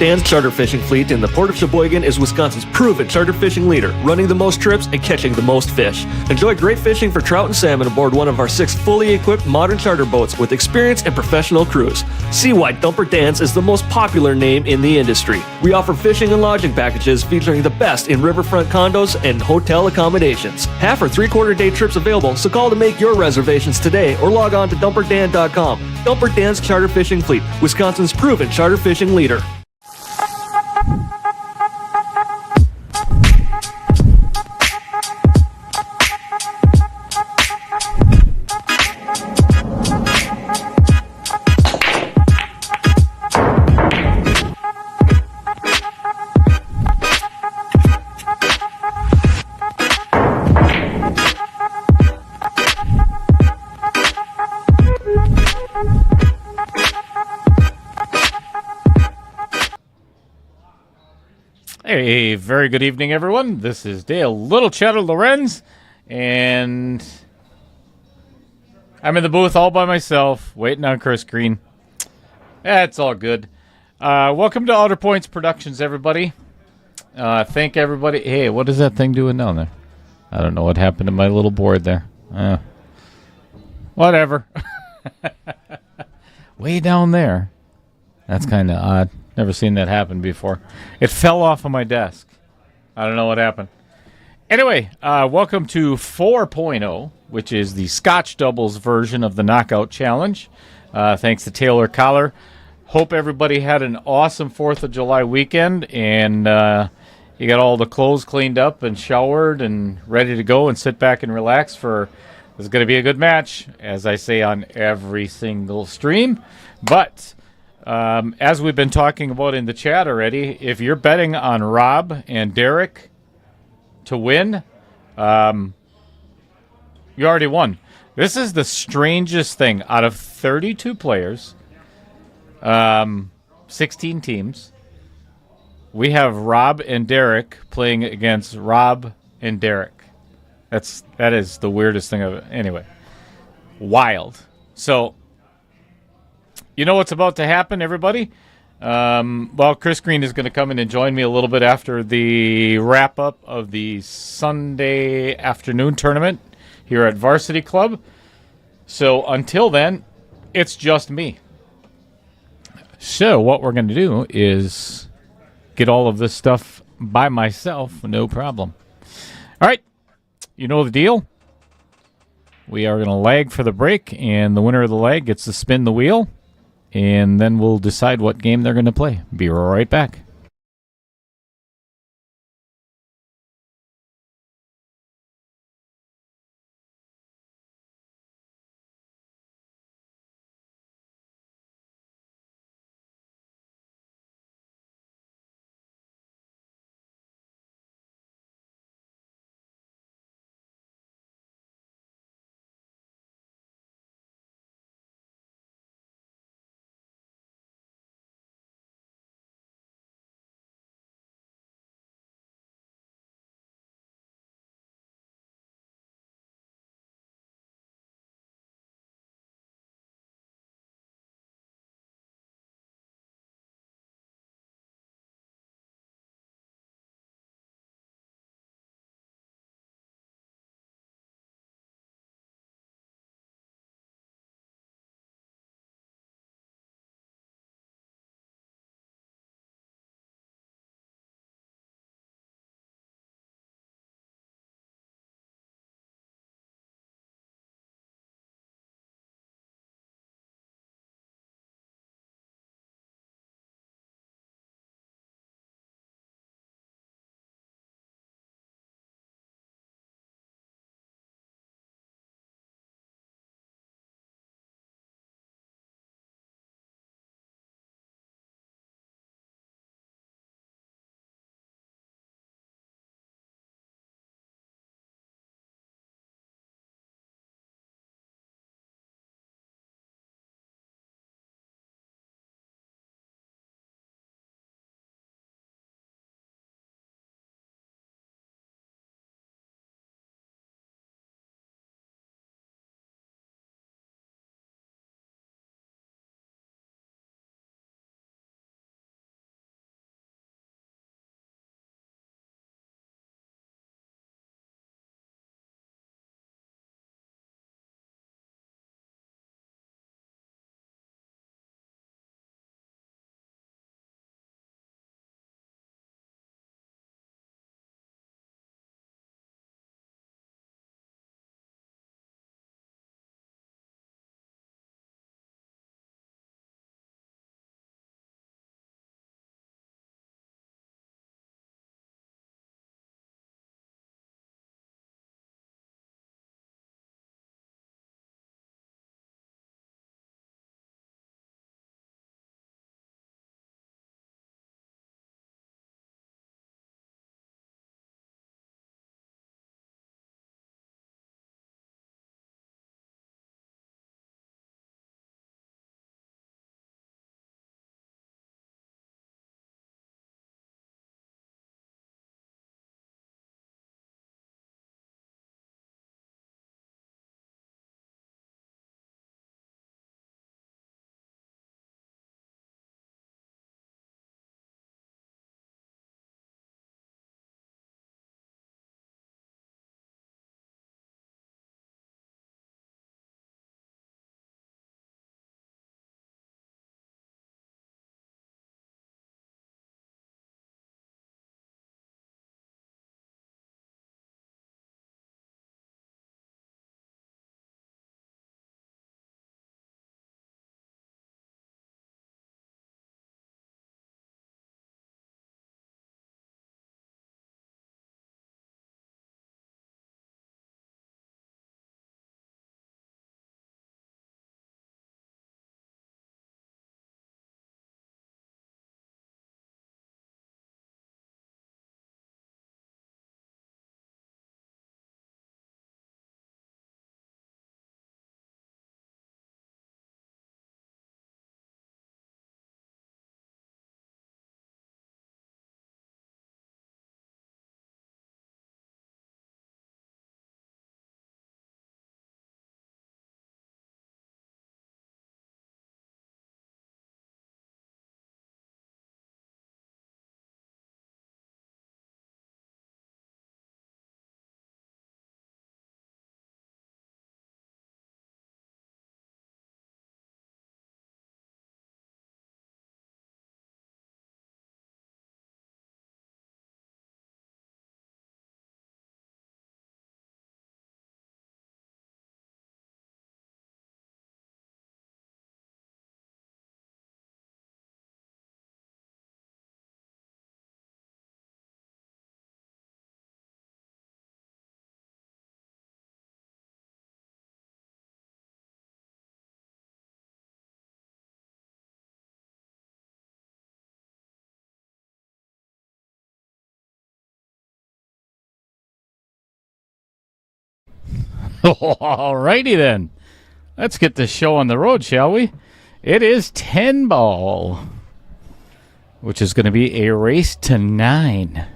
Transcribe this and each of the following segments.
Dan's charter fishing fleet in the Port of Sheboygan is Wisconsin's proven charter fishing leader, running the most trips and catching the most fish. Enjoy great fishing for trout and salmon aboard one of our 6 fully equipped modern charter boats with experience and professional crews. See why Dumper Dan's is the most popular name in the industry. We offer fishing and lodging packages featuring the best in riverfront condos and hotel accommodations. Half or 3/4 day trips available, so call to make your reservations today or log on to dumperdan.com. Dumper Dan's Charter Fishing Fleet, Wisconsin's proven charter fishing leader. Hey, very good evening, everyone. This is Dale Little Cheddar Lorenz, and I'm in the booth all by myself, waiting on Chris Green. That's all good. Welcome to Outer Points Productions, everybody. Thank everybody. Hey, what is that thing doing down there? I don't know what happened to my little board there. Whatever. Way down there. That's kind of odd. Never seen that happen before. It fell off of my desk. I don't know what happened. Anyway, welcome to 4.0, which is the Scotch Doubles version of the Knockout Challenge. Thanks to Taylor Collar. Hope everybody had an awesome 4th of July weekend, and you got all the clothes cleaned up and showered and ready to go and sit back and relax for this is going to be a good match, as I say on every single stream. But as we've been talking about in the chat already, if you're betting on Rob and Derek to win, you already won. This is the strangest thing. Out of 32 players, 16 teams, we have Rob and Derek playing against Rob and Derek. That is the weirdest thing of it. Anyway, wild. So, you know what's about to happen, everybody? Well, Chris Green is going to come in and join me a little bit after the wrap-up of the Sunday afternoon tournament here at Varsity Club. So until then, it's just me. So what we're going to do is get all of this stuff by myself, no problem. All right, you know the deal. We are going to lag for the break, and the winner of the lag gets to spin the wheel. And then we'll decide what game they're going to play. Be right back. All righty then. Let's get this show on the road, shall we? It is 10 ball, which is going to be a race to 9.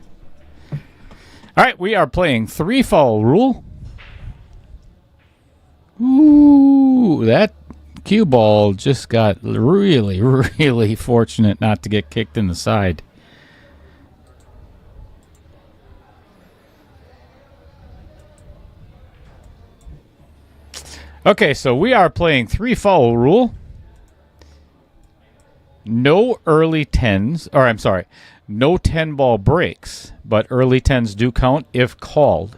All right, we are playing 3 foul rule. Ooh, that cue ball just got really, really fortunate not to get kicked in the side. Okay, so we are playing 3 foul rule. No early 10s, or I'm sorry, no 10 ball breaks, but early 10s do count if called.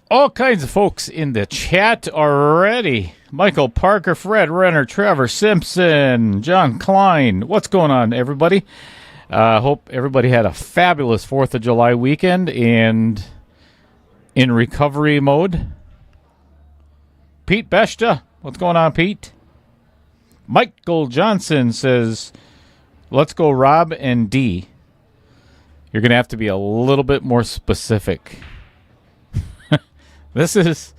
All kinds of folks in the chat already. Michael Parker, Fred Renner, Trevor Simpson, John Klein. What's going on, everybody? Hope everybody had a fabulous 4th of July weekend and in recovery mode. Pete Beshta. What's going on, Pete? Michael Johnson says, let's go Rob and D. You're going to have to be a little bit more specific. It's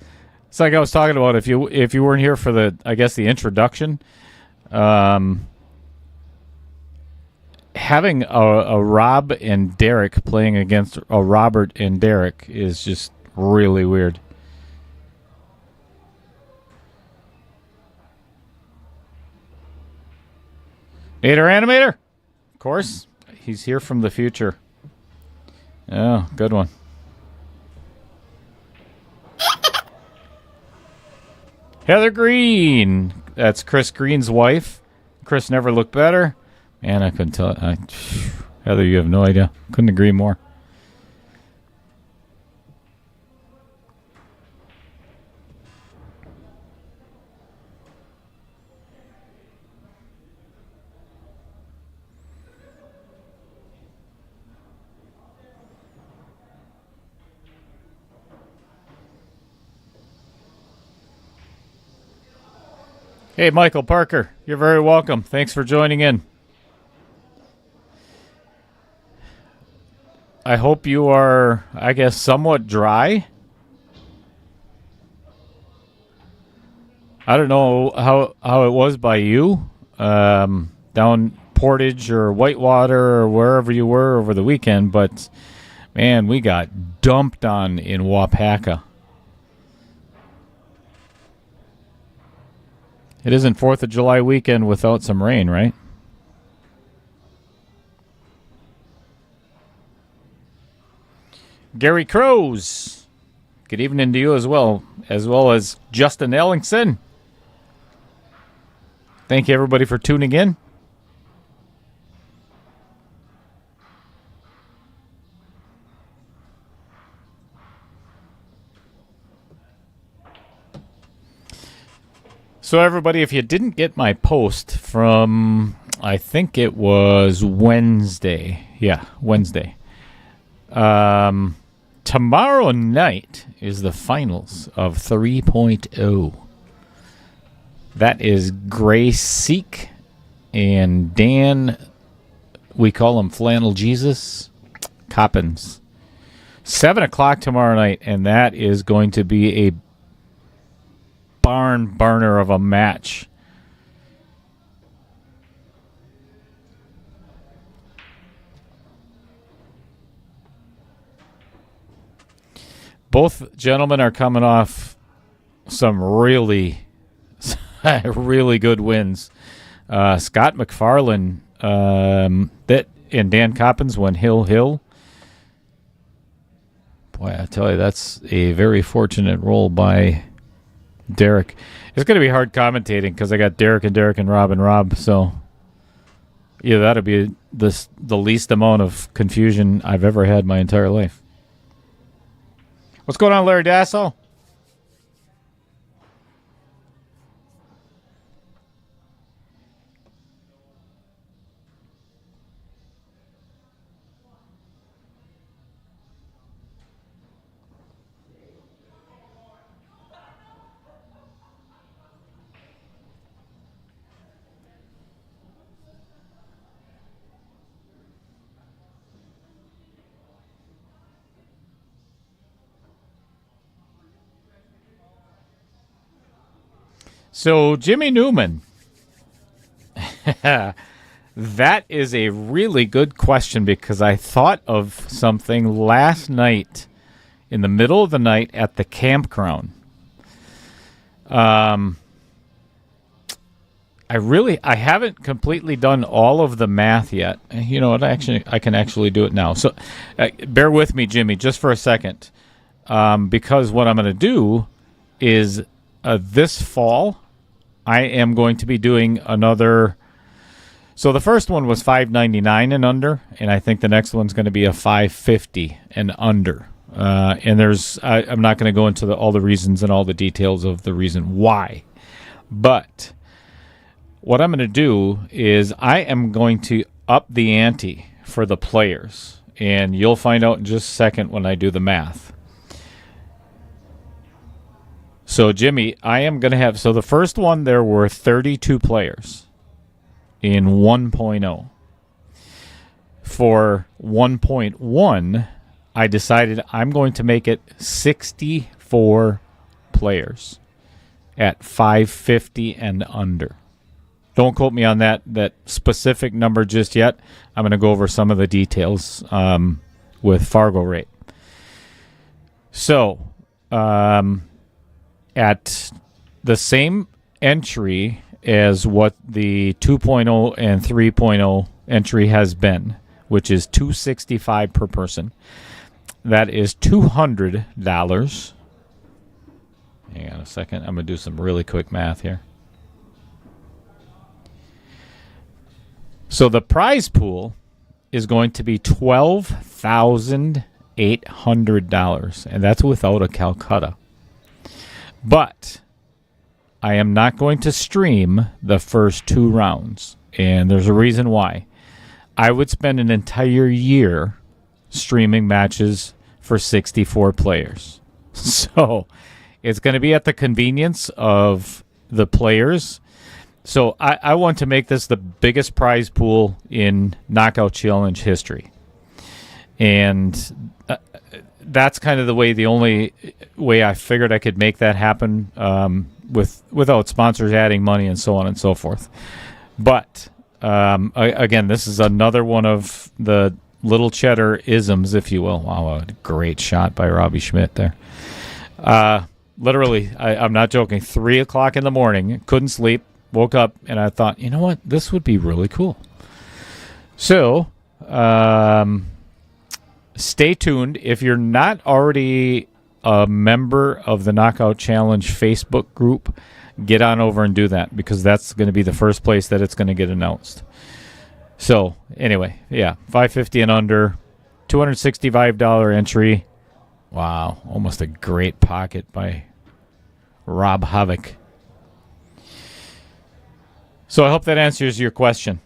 like I was talking about if you weren't here for the introduction. Having a Rob and Derek playing against a Robert and Derek is just really weird. Nader Animator, of course, he's here from the future. Oh, good one. Heather Green. That's Chris Green's wife. Chris never looked better. Man, I couldn't tell. Heather, you have no idea. Couldn't agree more. Hey, Michael Parker, you're very welcome. Thanks for joining in. I hope you are, somewhat dry. I don't know how it was by you, down Portage or Whitewater or wherever you were over the weekend, but, man, we got dumped on in Wapaka. It isn't 4th of July weekend without some rain, right? Gary Crows. Good evening to you as well as Justin Ellingson. Thank you, everybody, for tuning in. So, everybody, if you didn't get my post from, I think it was Wednesday. Yeah, Wednesday. Tomorrow night is the finals of 3.0. That is Grace Seek and Dan, we call him Flannel Jesus, Coppins. 7 o'clock tomorrow night, and that is going to be a barn burner of a match. Both gentlemen are coming off some really good wins. Scott McFarlane and Dan Coppins won Hill. Boy, I tell you, that's a very fortunate role by Dereck. It's going to be hard commentating because I got Derek and Rob. So, yeah, that'll be the least amount of confusion I've ever had my entire life. What's going on, Larry Dassel? So, Jimmy Newman. That is a really good question because I thought of something last night in the middle of the night at the campground. I haven't completely done all of the math yet. You know what? I can actually do it now. So bear with me, Jimmy, just for a second. Because what I'm going to do is this fall, I am going to be doing another. So the first one was $5.99 and under, and I think the next one's going to be a $5.50 and under. And I'm not going to go into all the reasons and all the details of the reason why. But what I'm going to do is I am going to up the ante for the players. And you'll find out in just a second when I do the math. So, Jimmy, I am going to have... So the first one, there were 32 players in 1.0. For 1.1, I decided I'm going to make it 64 players at $5.50 and under. Don't quote me on that specific number just yet. I'm going to go over some of the details with Fargo rate. So, at the same entry as what the 2.0 and 3.0 entry has been, which is $265 per person. That is $200. Hang on a second. I'm going to do some really quick math here. So the prize pool is going to be $12,800, and that's without a Calcutta. But I am not going to stream the first 2 rounds, and there's a reason why. I would spend an entire year streaming matches for 64 players. So it's going to be at the convenience of the players. So I want to make this the biggest prize pool in Knockout Challenge history. And that's kind of the only way I figured I could make that happen without sponsors adding money and so on and so forth. But again, this is another one of the little cheddar isms, if you will. Wow, a great shot by Robbie Schmidt there. Literally, I'm not joking, 3 o'clock in the morning, couldn't sleep, woke up, and I thought, you know what, this would be really cool. So, stay tuned. If you're not already a member of the Knockout Challenge Facebook group, get on over and do that, because that's going to be the first place that it's going to get announced. So, anyway, yeah, $5.50 and under, $265 entry. Wow, almost a great pocket by Rob Havoc. So I hope that answers your question.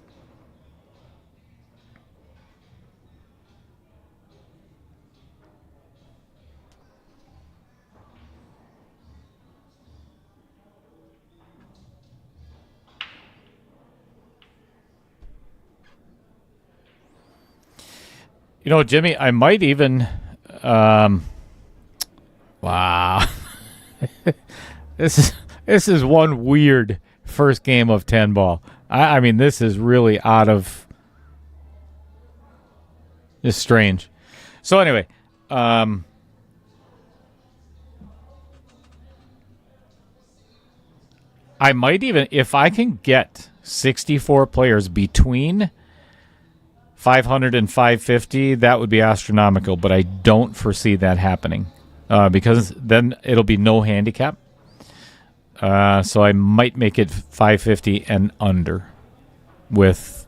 You know, Jimmy, I might even... wow. This is one weird first game of 10 ball. I mean, this is really out of... It's strange. So anyway, I might even, if I can get 64 players between 500 and 550, that would be astronomical, but I don't foresee that happening because then it'll be no handicap. So I might make it 550 and under with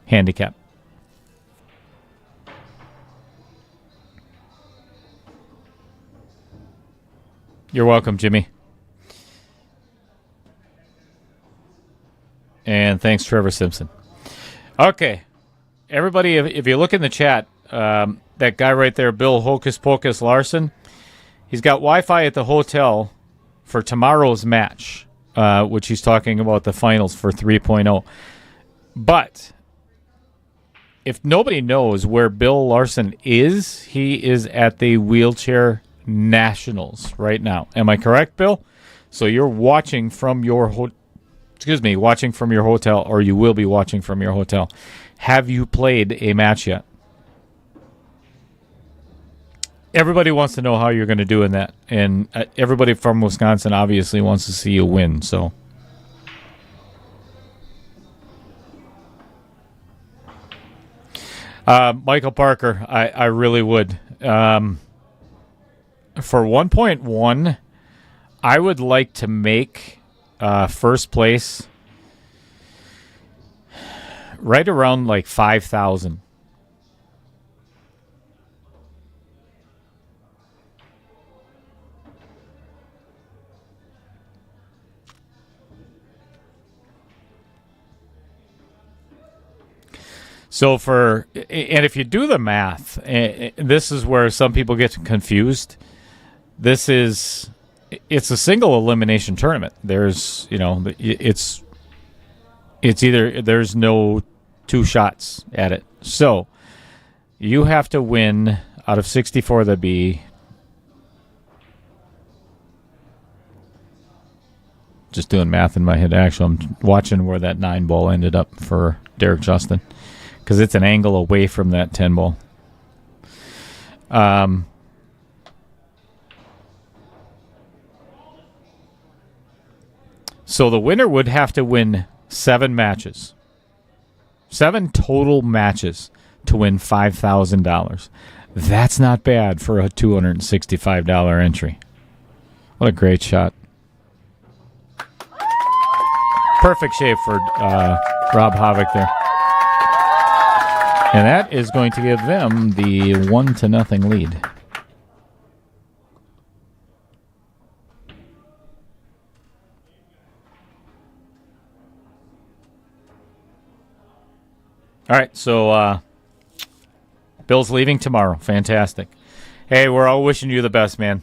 handicap. You're welcome, Jimmy. And thanks, Trevor Simpson. Okay. Everybody, if you look in the chat, that guy right there, Bill Hocus Pocus Larson, he's got Wi-Fi at the hotel for tomorrow's match, which he's talking about the finals for 3.0. But if nobody knows where Bill Larson is, he is at the Wheelchair Nationals right now. Am I correct, Bill? So you're watching from your watching from your hotel, or you will be watching from your hotel. Have you played a match yet? Everybody wants to know how you're going to do in that, and everybody from Wisconsin obviously wants to see you win. So, Michael Parker, I really would. For 1.1, I would like to make first place right around like 5,000. So and if you do the math, this is where some people get confused. It's a single elimination tournament. There's, it's either, there's no two shots at it. So you have to win out of 64, that'd be, just doing math in my head. Actually, I'm watching where that 9 ball ended up for Derrick Justin, because it's an angle away from that 10 ball. So the winner would have to win 7 matches. 7 total matches to win $5,000. That's not bad for a $265 entry. What a great shot. Perfect shave for Rob Havik there. And that is going to give them the 1-0 lead. All right, so Bill's leaving tomorrow. Fantastic. Hey, we're all wishing you the best, man.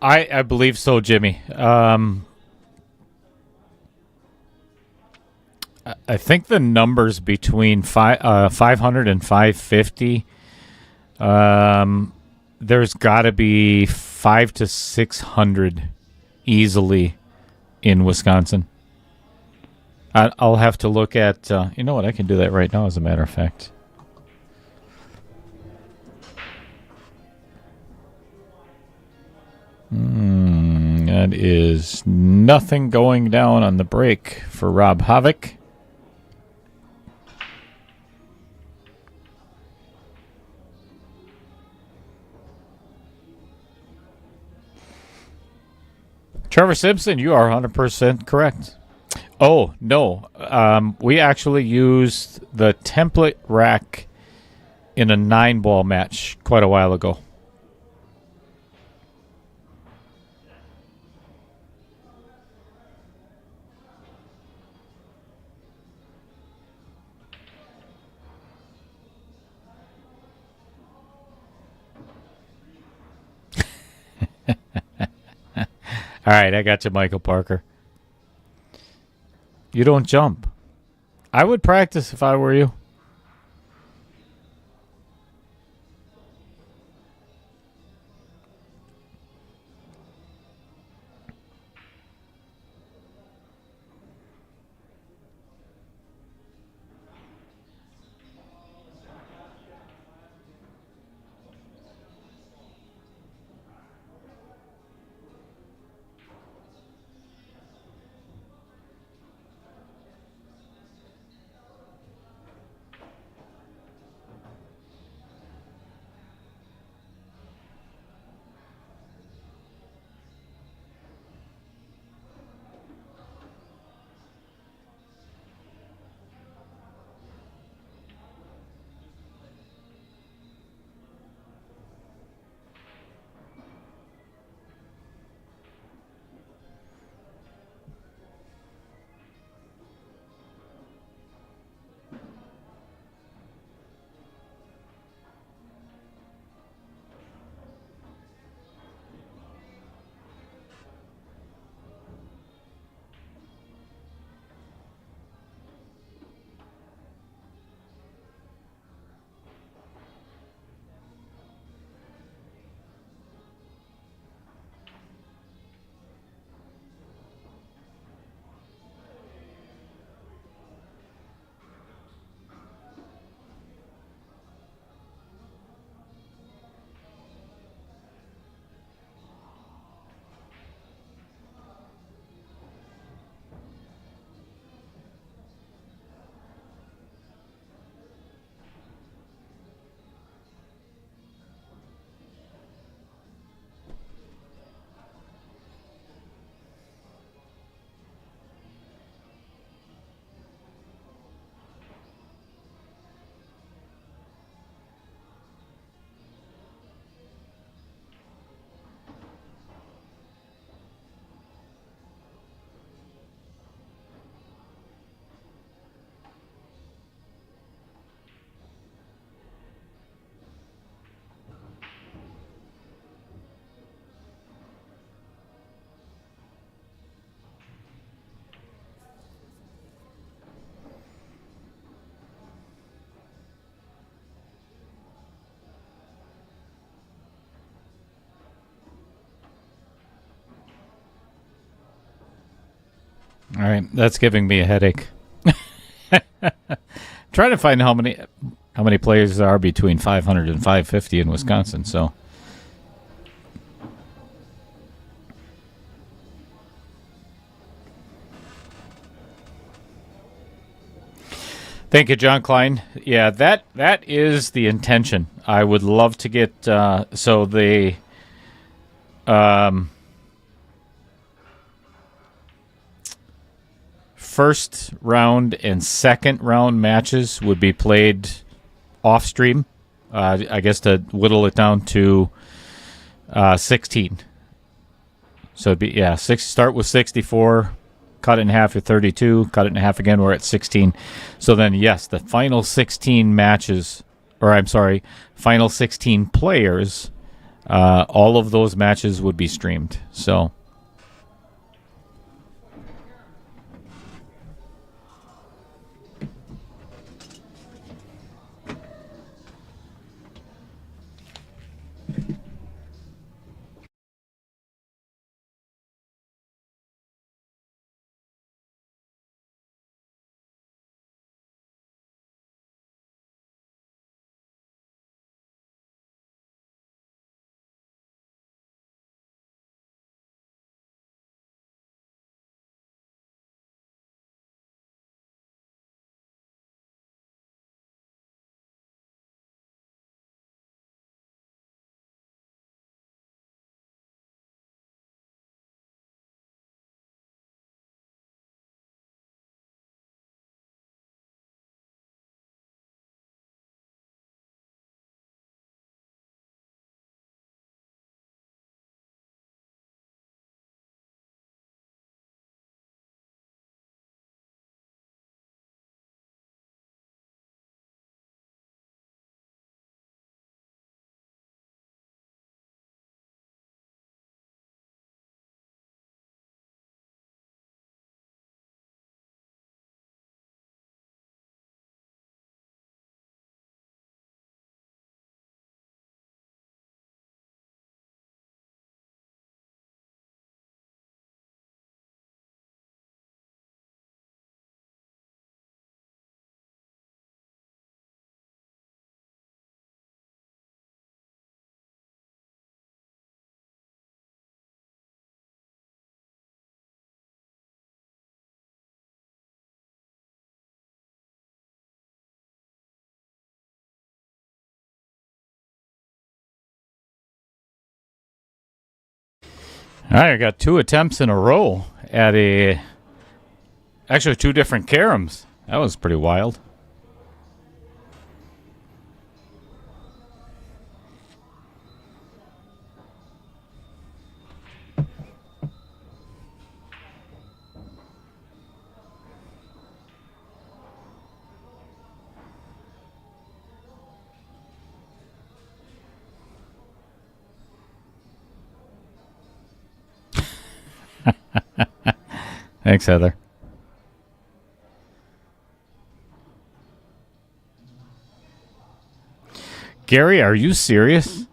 I believe so, Jimmy. I think the numbers between 500 and 550, there's got to be 500 to 600 easily in Wisconsin. I'll have to look at, you know what, I can do that right now, as a matter of fact. That is nothing going down on the break for Rob Havik. Trevor Simpson, you are 100% correct. Oh, no. We actually used the template rack in a 9-ball match quite a while ago. All right, I got you, Michael Parker. You don't jump. I would practice if I were you. All right, that's giving me a headache. Trying to find how many players there are between 500 and 550 in Wisconsin. So, thank you, John Klein. Yeah, that is the intention. I would love to get so the first round and second round matches would be played off stream. I guess to whittle it down to 16. So it'd be start with 64, cut it in half to 32, cut it in half again. We're at 16. So then yes, the final 16 matches, or I'm sorry, final 16 players. All of those matches would be streamed. So. All right, I got 2 attempts in a row at actually 2 different caroms. That was pretty wild. Thanks, Heather. Gary, are you serious?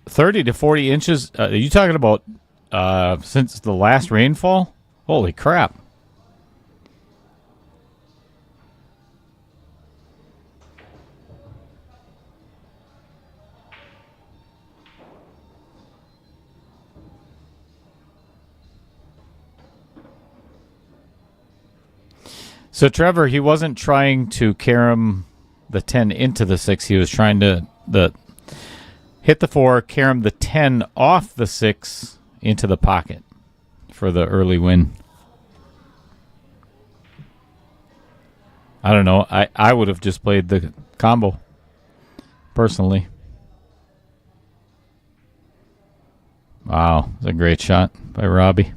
30 to 40 inches? Are you talking about since the last rainfall? Holy crap. So Trevor, he wasn't trying to carom the 10 into the 6. He was trying to hit the 4, carom the 10 off the 6 into the pocket for the early win. I don't know. I would have just played the combo, personally. Wow, that's a great shot by Robbie.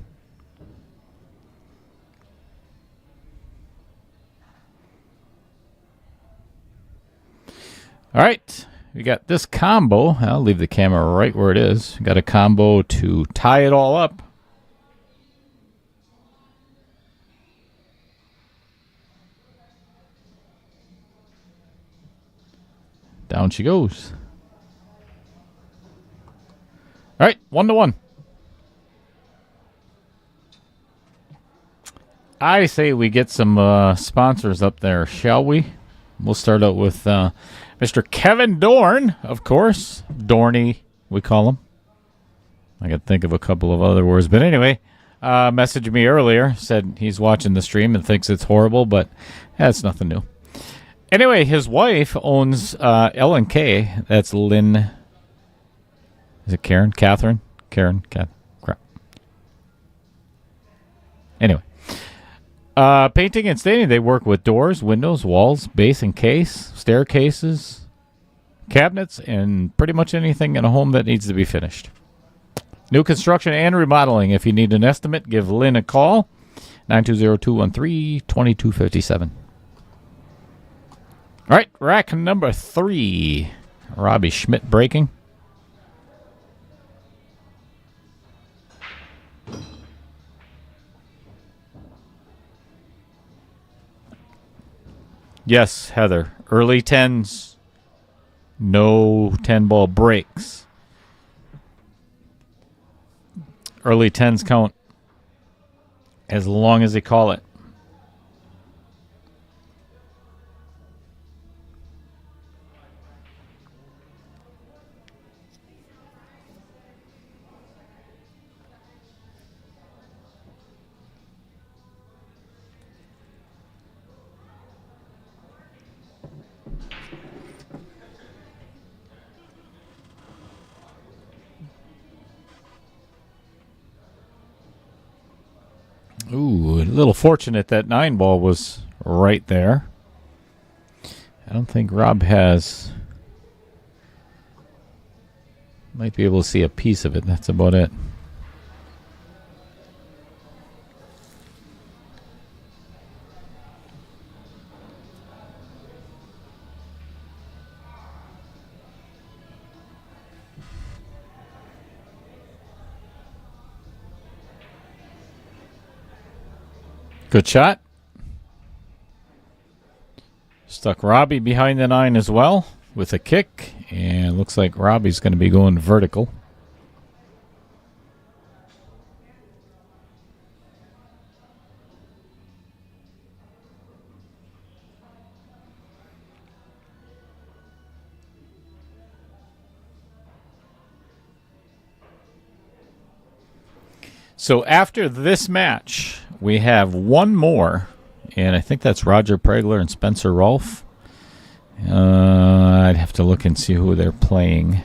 All right, we got this combo. I'll leave the camera right where it is. We got a combo to tie it all up. Down she goes. All right, 1-1. I say we get some sponsors up there, shall we? We'll start out with Mr. Kevin Dorn, of course. Dorney, we call him. I could think of a couple of other words. But anyway, messaged me earlier, said he's watching the stream and thinks it's horrible, but that's nothing new. Anyway, his wife owns L&K. That's Lynn. Is it Karen? Catherine? Karen? Crap. Anyway. Painting and staining, they work with doors, windows, walls, base and case, staircases, cabinets, and pretty much anything in a home that needs to be finished. New construction and remodeling. If you need an estimate, give Lynn a call. 920-213-2257. All right, rack number 3. Robbie Schmidt breaking. Yes, Heather. Early 10s. No 10-ball breaks. Early 10s count as long as they call it. Ooh, a little fortunate that 9-ball was right there. I don't think Rob has... Might be able to see a piece of it. That's about it. Good shot. Stuck Robbie behind the 9 as well with a kick. And looks like Robbie's going to be going vertical. So after this match, we have one more, and I think that's Roger Pregler and Spencer Rolfe. I'd have to look and see who they're playing.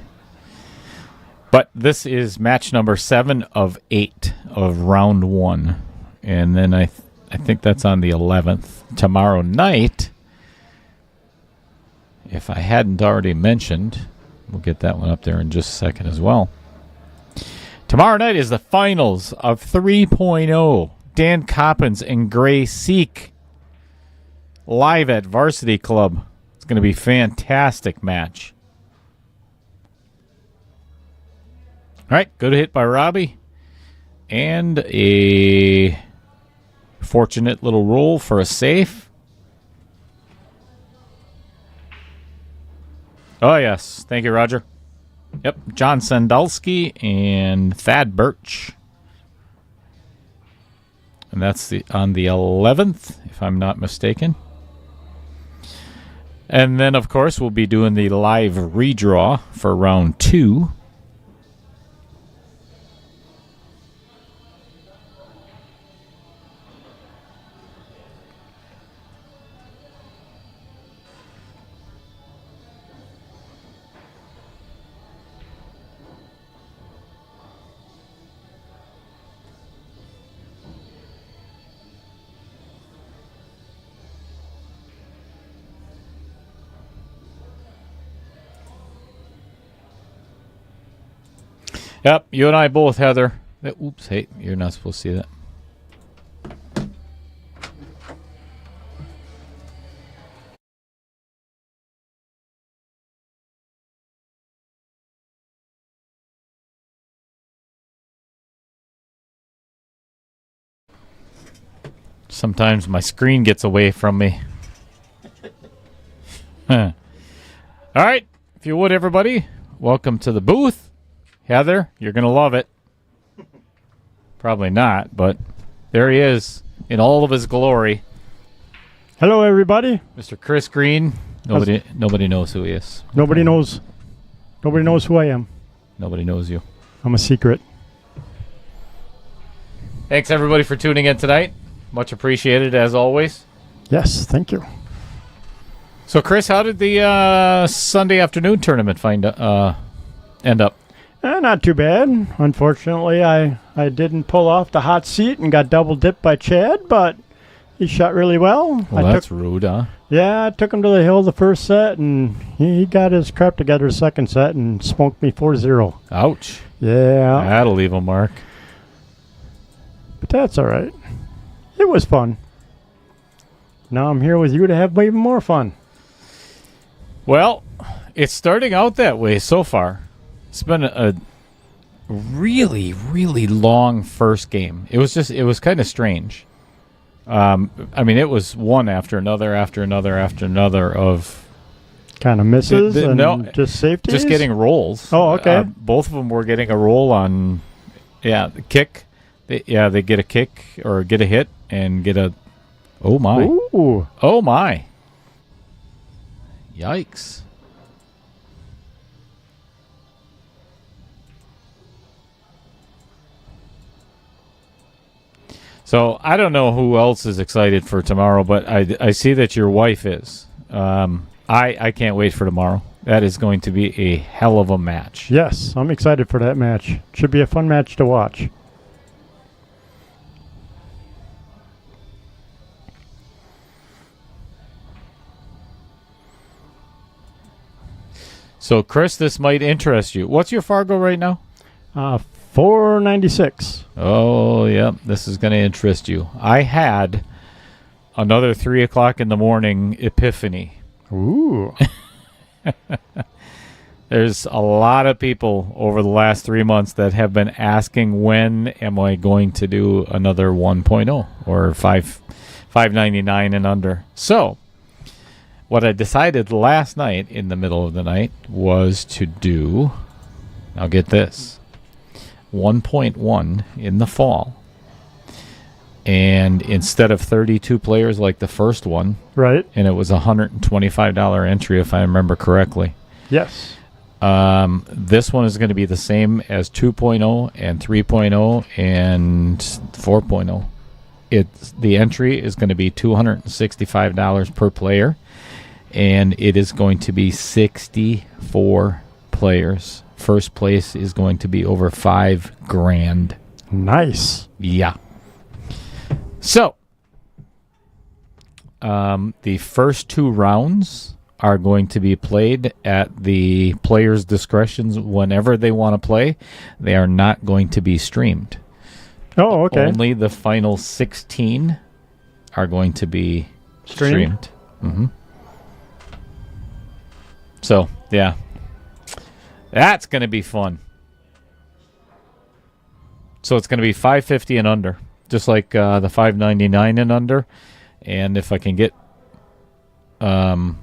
But this is match number 7 of 8 of round 1. And then I think that's on the 11th. Tomorrow night, if I hadn't already mentioned, we'll get that one up there in just a second as well. Tomorrow night is the finals of 3.0. Dan Coppins and Gray Seek live at Varsity Club. It's going to be a fantastic match. All right, good hit by Robbie. And a fortunate little roll for a safe. Oh, yes. Thank you, Roger. Yep, John Sandalski and Thad Birch. And that's on the 11th, if I'm not mistaken. And then, of course, we'll be doing the live redraw for round 2. Yep, you and I both, Heather. Oops, hey, you're not supposed to see that. Sometimes my screen gets away from me. All right, if you would, everybody, welcome to the booth. Heather, you're going to love it. Probably not, but there he is. in all of his glory. Hello, everybody. Mr. Chris Green. Nobody knows who he is. Nobody knows. Nobody knows who I am. Nobody knows you. I'm a secret. Thanks, everybody, for tuning in tonight. Much appreciated, as always. Yes, thank you. So, Chris, how did the Sunday afternoon tournament end up? Not too bad. Unfortunately, I didn't pull off the hot seat and got double dipped by Chad, but he shot really well. Well, that's rude, huh? Yeah, I took him to the hill the first set, and he got his crap together the second set and smoked me 4-0. Ouch. Yeah. That'll leave a mark. But that's all right. It was fun. Now I'm here with you to have even more fun. Well, it's starting out that way so far. It's been a really, really long first game. It was kind of strange. It was one after another of kind of misses just safeties? Just getting rolls. Oh, okay. Both of them were getting a roll on, the kick. They get a kick or get a hit and get a, oh my. Ooh. Oh my. Yikes. So I don't know who else is excited for tomorrow, but I see that your wife is. I can't wait for tomorrow. That is going to be a hell of a match. Yes, I'm excited for that match. Should be a fun match to watch. So, Chris, this might interest you. What's your Fargo right now? 496. Oh, yeah. This is going to interest you. I had another 3 o'clock in the morning epiphany. Ooh. There's a lot of people over the last 3 months that have been asking when am I going to do another 1.0 or 599 and under. So, what I decided last night in the middle of the night was to do, now get this, 1.1 in the fall. And instead of 32 players like the first one, right, and it was a $125 entry if I remember correctly. Yes. This one is going to be the same as 2.0 and 3.0 and 4.0. The entry is going to be $265 per player. And it is going to be 64 players. First place is going to be over $5,000. Nice. Yeah. So, the first 2 rounds are going to be played at the players' discretions whenever they want to play. They are not going to be streamed. Oh, okay. Only the final 16 are going to be streamed. Mm-hmm. So, yeah. That's going to be fun. So it's going to be 550 and under, just like the 599 and under. And if I can get, I'd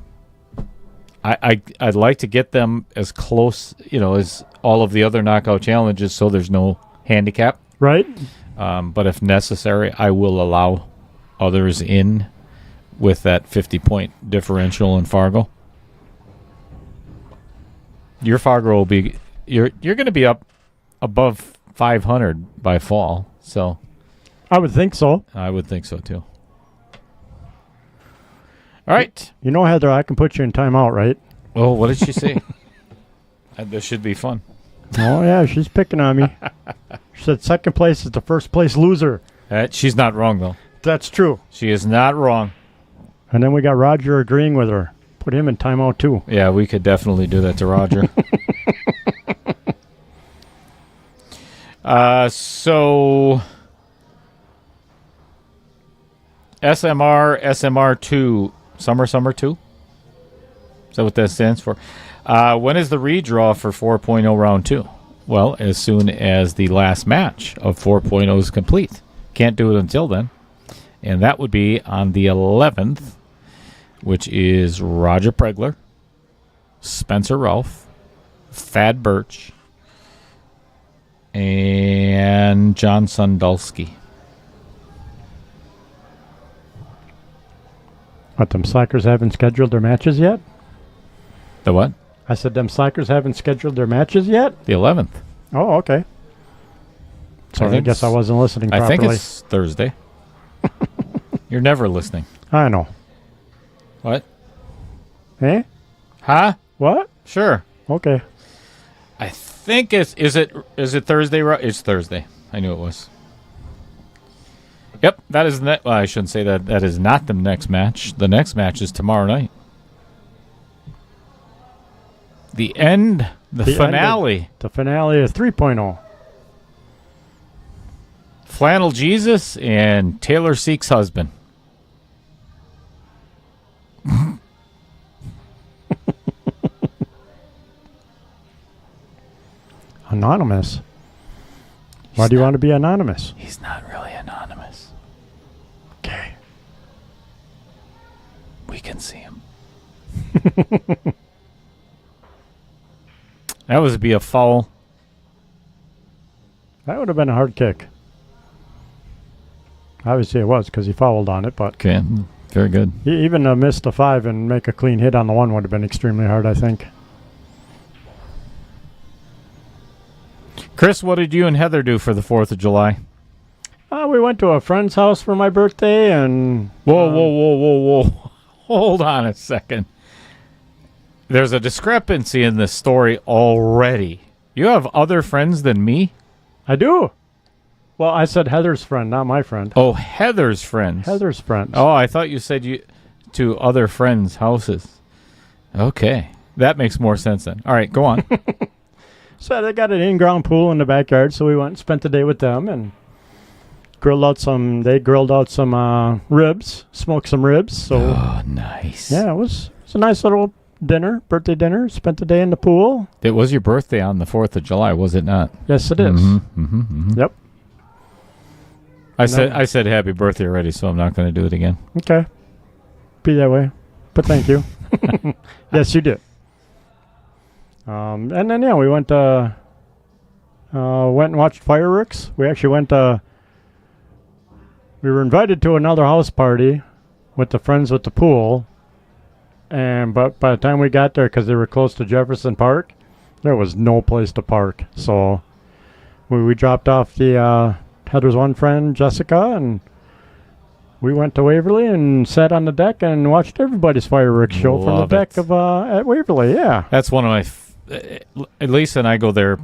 like to get them as close, as all of the other knockout challenges, so there's no handicap. Right. But if necessary, I will allow others in with that 50-point differential in Fargo. Your Fargo will be you're going to be up above 500 by fall, so I would think so. I would think so too. All right. You know, Heather, I can put you in timeout, right? Oh, what did she say? This should be fun. Oh yeah, she's picking on me. She said second place is the first place loser. She's not wrong though. That's true. She is not wrong. And then we got Roger agreeing with her. Put him in timeout too. Yeah, we could definitely do that to Roger. So SMR2, Summer 2? Is that what that stands for? When is the redraw for 4.0 round 2? Well, as soon as the last match of 4.0 is complete. Can't do it until then. And that would be on the 11th, which is Roger Pregler, Spencer Ralph, Thad Birch, and John Sundulski. What, them slackers haven't scheduled their matches yet? The what? I said them slackers haven't scheduled their matches yet? The 11th. Oh, okay. Sorry, I guess I wasn't listening properly. I think it's Thursday. You're never listening. I know. What? Eh? Huh? What? Sure. Okay. I think is it Thursday? It's Thursday. I knew it was. Yep, that is well, I shouldn't say that. That is not the next match. The next match is tomorrow night. The finale. The finale is 3.0. Flannel Jesus and Taylor Seek's husband. Anonymous. Why do you want to be anonymous? He's not really anonymous. Okay. We can see him. That would be a foul. That would have been a hard kick. Obviously it was because he fouled on it, but Okay, very good. even to miss the 5 and make a clean hit on the 1 would have been extremely hard, I think. Chris, what did you and Heather do for the 4th of July? We went to a friend's house for my birthday, and Whoa. Hold on a second. There's a discrepancy in this story already. You have other friends than me? I do. Well, I said Heather's friend, not my friend. Oh, Heather's friends. Heather's friends. Oh, I thought you said you to other friends' houses. Okay. That makes more sense then. All right, go on. So they got an in-ground pool in the backyard, so we went and spent the day with them and they grilled out some ribs, smoked some ribs. So Oh, nice. yeah, it was a nice little birthday dinner. Spent the day in the pool. It was your birthday on the 4th of July, was it not? Yes, it is. Mm-hmm. Yep. I said happy birthday already, so I'm not going to do it again. Okay. Be that way. But thank you. Yes, you did. And then, yeah, we went and watched fireworks. We actually we were invited to another house party with the friends with the pool. But by the time we got there, because they were close to Jefferson Park, there was no place to park. So we dropped off the Heather's one friend, Jessica, and we went to Waverly and sat on the deck and watched everybody's fireworks show from the Love deck it. at Waverly. Yeah. That's one of my... Lisa and I go there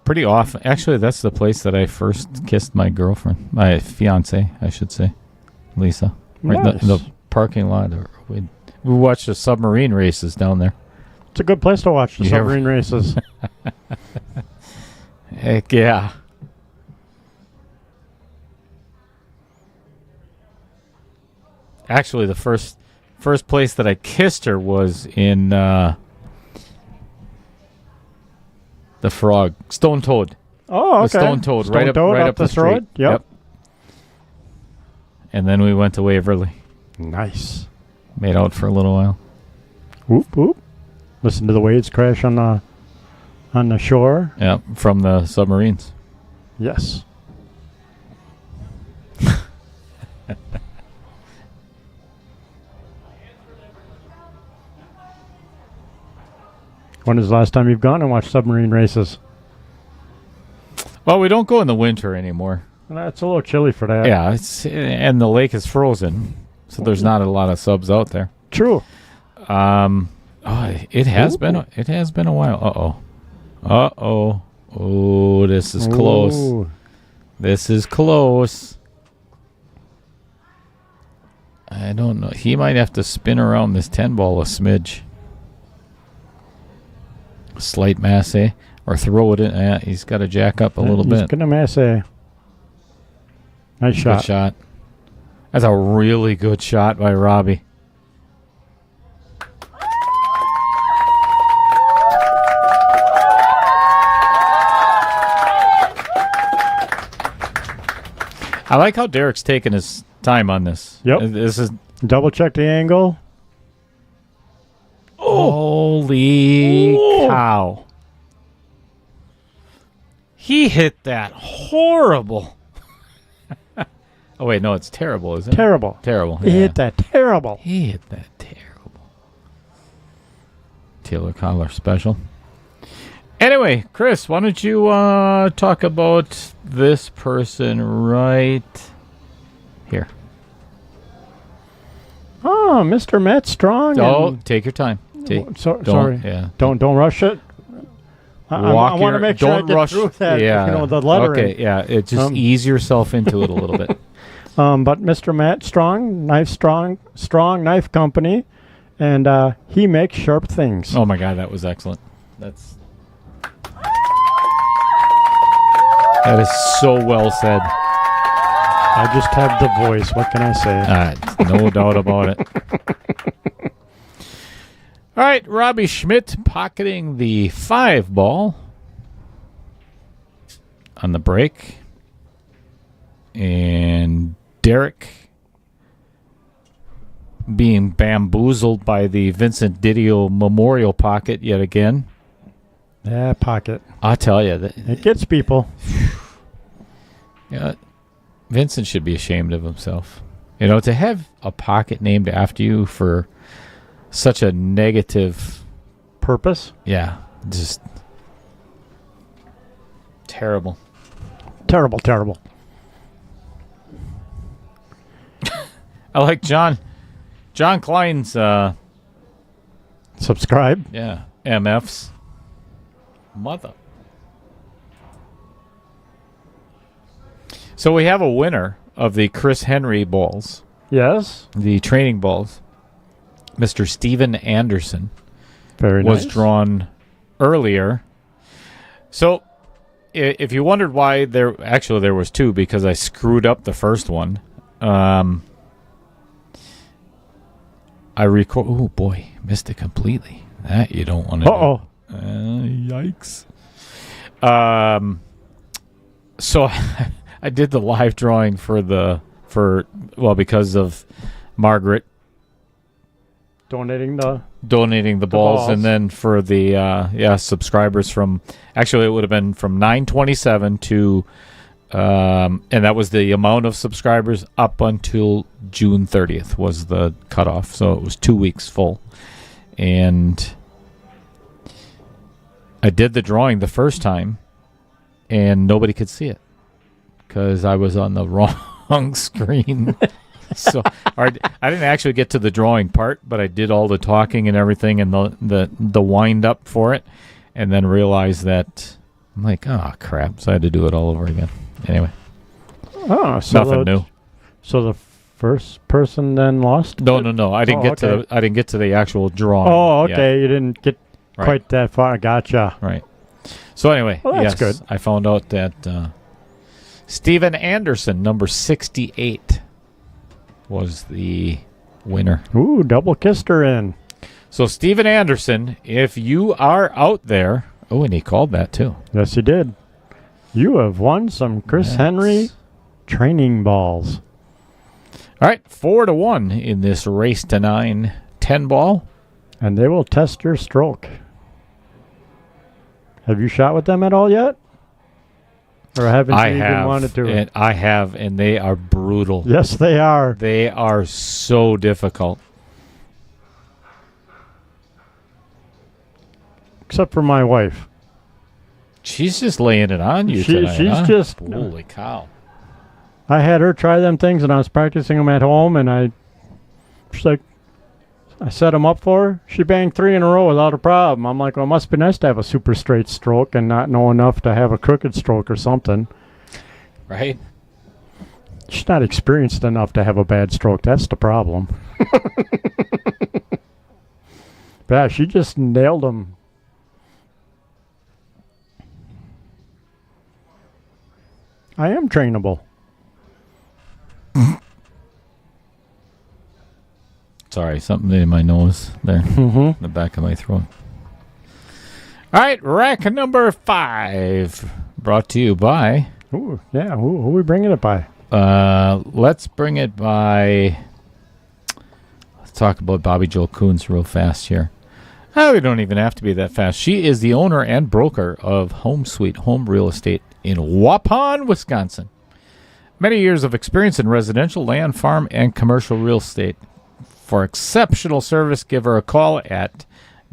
pretty often. Actually, that's the place that I first kissed my girlfriend. My fiance, I should say. Lisa. Right Nice. in the parking lot. We watched the submarine races down there. It's a good place to watch the Yeah. submarine races. Heck yeah. Actually, the first place that I kissed her was in the Frog, Stone Toad. Oh, okay. The Stone Toad, Stone right Toad up the this street. road? Yep. And then we went to Waverly. Nice. Made out for a little while. Whoop, whoop. Listen to the waves crash on the shore. Yeah, from the submarines. Yes. When is the last time you've gone and watched submarine races? Well, we don't go in the winter anymore. It's a little chilly for that. Yeah, and the lake is frozen, so there's not a lot of subs out there. True. It has been a while. Oh, this is close. Ooh. This is close. I don't know. He might have to spin around this 10 ball a smidge. Slight masse, or throw it in. He's got to jack up a little He's bit. gonna mass a nice shot. Good shot. That's a really good shot by Robbie. I like how Derek's taking his time on this. Yep. This is Double check the angle. holy cow. He hit that horrible. Oh, wait, no, it's terrible, isn't it? Terrible. Terrible. He hit that terrible. He hit that terrible. Taylor Collar special. Anyway, Chris, why don't you talk about this person right here? Oh, Mr. Matt Strong. Oh, take your time. Sorry. Yeah. Don't rush it. I want to make sure I get through that. Yeah. The lettering. Okay. Yeah. It just ease yourself into it a little bit. But Mr. Matt Strong Knife Company, and he makes sharp things. Oh my God, that was excellent. That is so well said. I just have the voice. What can I say? No doubt about it. All right, Robbie Schmidt pocketing the 5 ball on the break. And Derrick being bamboozled by the Vincent Didio Memorial pocket yet again. Yeah, pocket. I'll tell you. It gets people. Yeah, Vincent should be ashamed of himself. You know, to have a pocket named after you for such a negative purpose. Yeah, just terrible. Terrible. I like John Klein's subscribe. Yeah, MF's mother. So we have a winner of the Chris Henry balls. Yes. The training balls. Mr. Steven Anderson. Very was nice. Drawn earlier. So if you wondered why there was 2 because I screwed up the first one. I record. Oh boy, missed it completely. That you don't want to. Uh-oh. Yikes. So I did the live drawing because of Margaret donating the balls, and then for the subscribers from, actually it would have been from 927 to and that was the amount of subscribers up until June 30th was the cutoff, so it was 2 weeks full. And I did the drawing the first time and nobody could see it because I was on the wrong screen. So I didn't actually get to the drawing part, but I did all the talking and everything and the wind up for it, and then realized that I'm like, oh crap! So I had to do it all over again. Anyway, so nothing new. So the first person then lost? No. I didn't get to the actual drawing. Oh, okay. Yet. You didn't get Right. quite that far. Gotcha. Right. So anyway, well, that's yes, good. I found out that Steven Anderson, number 68, was the winner. Ooh, double kissed her in. So Steven Anderson, if you are out there, oh, and he called that too. Yes, he did. You have won some Chris Henry training balls. All right, 4-1 in this race to 9 10 ball. And they will test your stroke. Have you shot with them at all yet? Or haven't you even wanted to? And I have, and they are brutal. Yes, they are. They are so difficult. Except for my wife. She's just laying it on you tonight, she's just... Holy cow. I had her try them things, and I was practicing them at home, and she's like, I set them up for her. She banged 3 in a row without a problem. I'm like, well, it must be nice to have a super straight stroke and not know enough to have a crooked stroke or something. Right? She's not experienced enough to have a bad stroke. That's the problem. But yeah, she just nailed them. I am trainable. Sorry, something in my nose there. Mm-hmm. The back of my throat. All right, rack number 5. Brought to you by... Ooh, yeah, who are we bringing it by? Let's bring it by... Let's talk about Bobby Joe Coons real fast here. Oh, we don't even have to be that fast. She is the owner and broker of Home Sweet Home Real Estate in Waupun, Wisconsin. Many years of experience in residential, land, farm, and commercial real estate. For exceptional service, give her a call at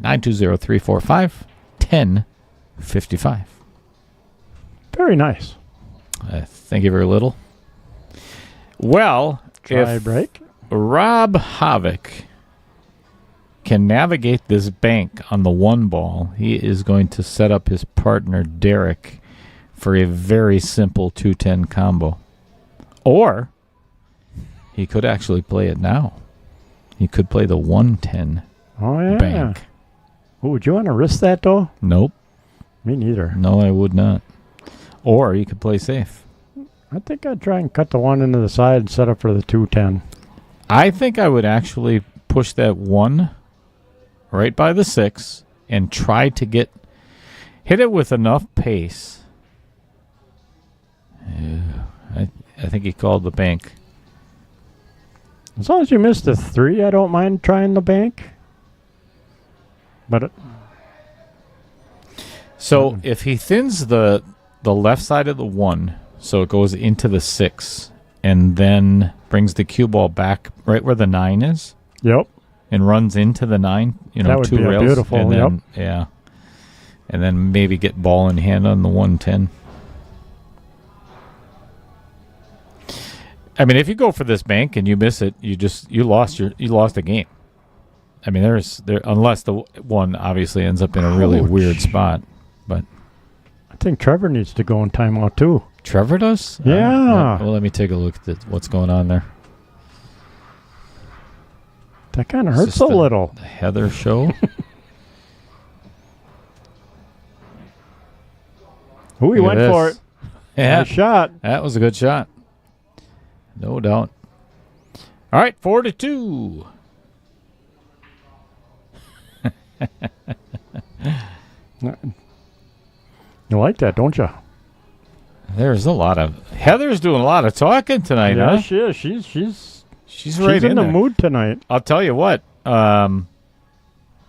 920-345-1055. Very nice. Thank you very little. Well, Try if break. Rob Havoc can navigate this bank on the one ball, he is going to set up his partner, Derek, for a very simple 2-10 combo. Or he could actually play it now. He could play the 110 Oh, yeah. bank. Oh, would you want to risk that, though? Nope. Me neither. No, I would not. Or you could play safe. I think I'd try and cut the 1 into the side and set up for the 210. I think I would actually push that 1 right by the 6 and try to hit it with enough pace. I think he called the bank. As long as you miss the 3, I don't mind trying the bank. But So if he thins the left side of the 1, so it goes into the 6, and then brings the cue ball back right where the 9 is, yep. and runs into the 9, That would 2 be a rails, beautiful, and then, yeah, and then maybe get ball in hand on the 110. I mean, if you go for this bank and you miss it, you lost the game. I mean, unless the 1 obviously ends up in a really weird spot, but I think Trevor needs to go in timeout, too. Trevor does? Yeah. Well, let me take a look at what's going on there. That kind of Is hurts this a little. The Heather show. Ooh, he Look at went for this. it. Yeah, Nice shot. that was a good shot. No doubt. All right, 4-2. You like that, don't you? There's a lot of Heather's doing a lot of talking tonight, Yeah, huh? she is. She's right in the there. mood tonight. I'll tell you what,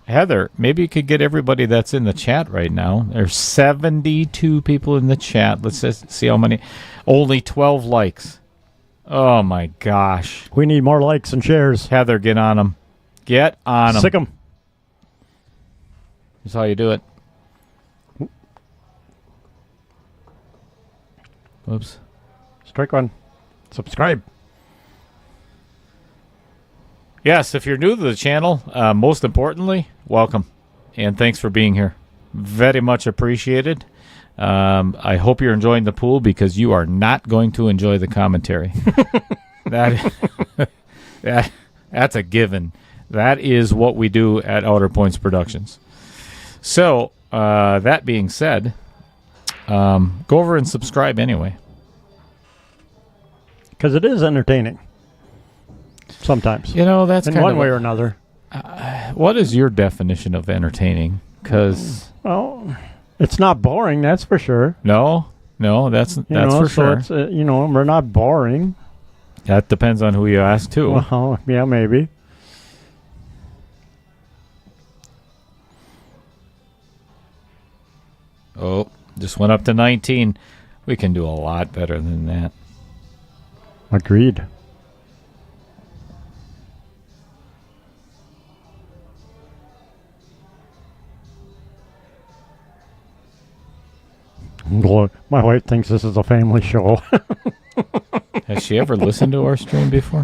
Heather, maybe you could get everybody that's in the chat right now. There's 72 people in the chat. Let's just see how many. Only 12 likes. Oh, my gosh. We need more likes and shares. Heather, get on them. Get on them. Sick 'em. That's how you do it. Oops. Strike 1. Subscribe. Yes, if you're new to the channel, most importantly, welcome. And thanks for being here. Very much appreciated. I hope you're enjoying the pool because you are not going to enjoy the commentary. That's a given. That is what we do at Outer Points Productions. So, that being said, go over and subscribe anyway. Because it is entertaining. Sometimes. You know, that's in kind one of way or another. What is your definition of entertaining? Because Well, it's not boring, that's for sure. no, that's for sure. It's, we're not boring. That depends on who you ask too. Well, yeah, maybe. Oh, just went up to 19. We can do a lot better than that. Agreed. My wife thinks this is a family show. Has she ever listened to our stream before?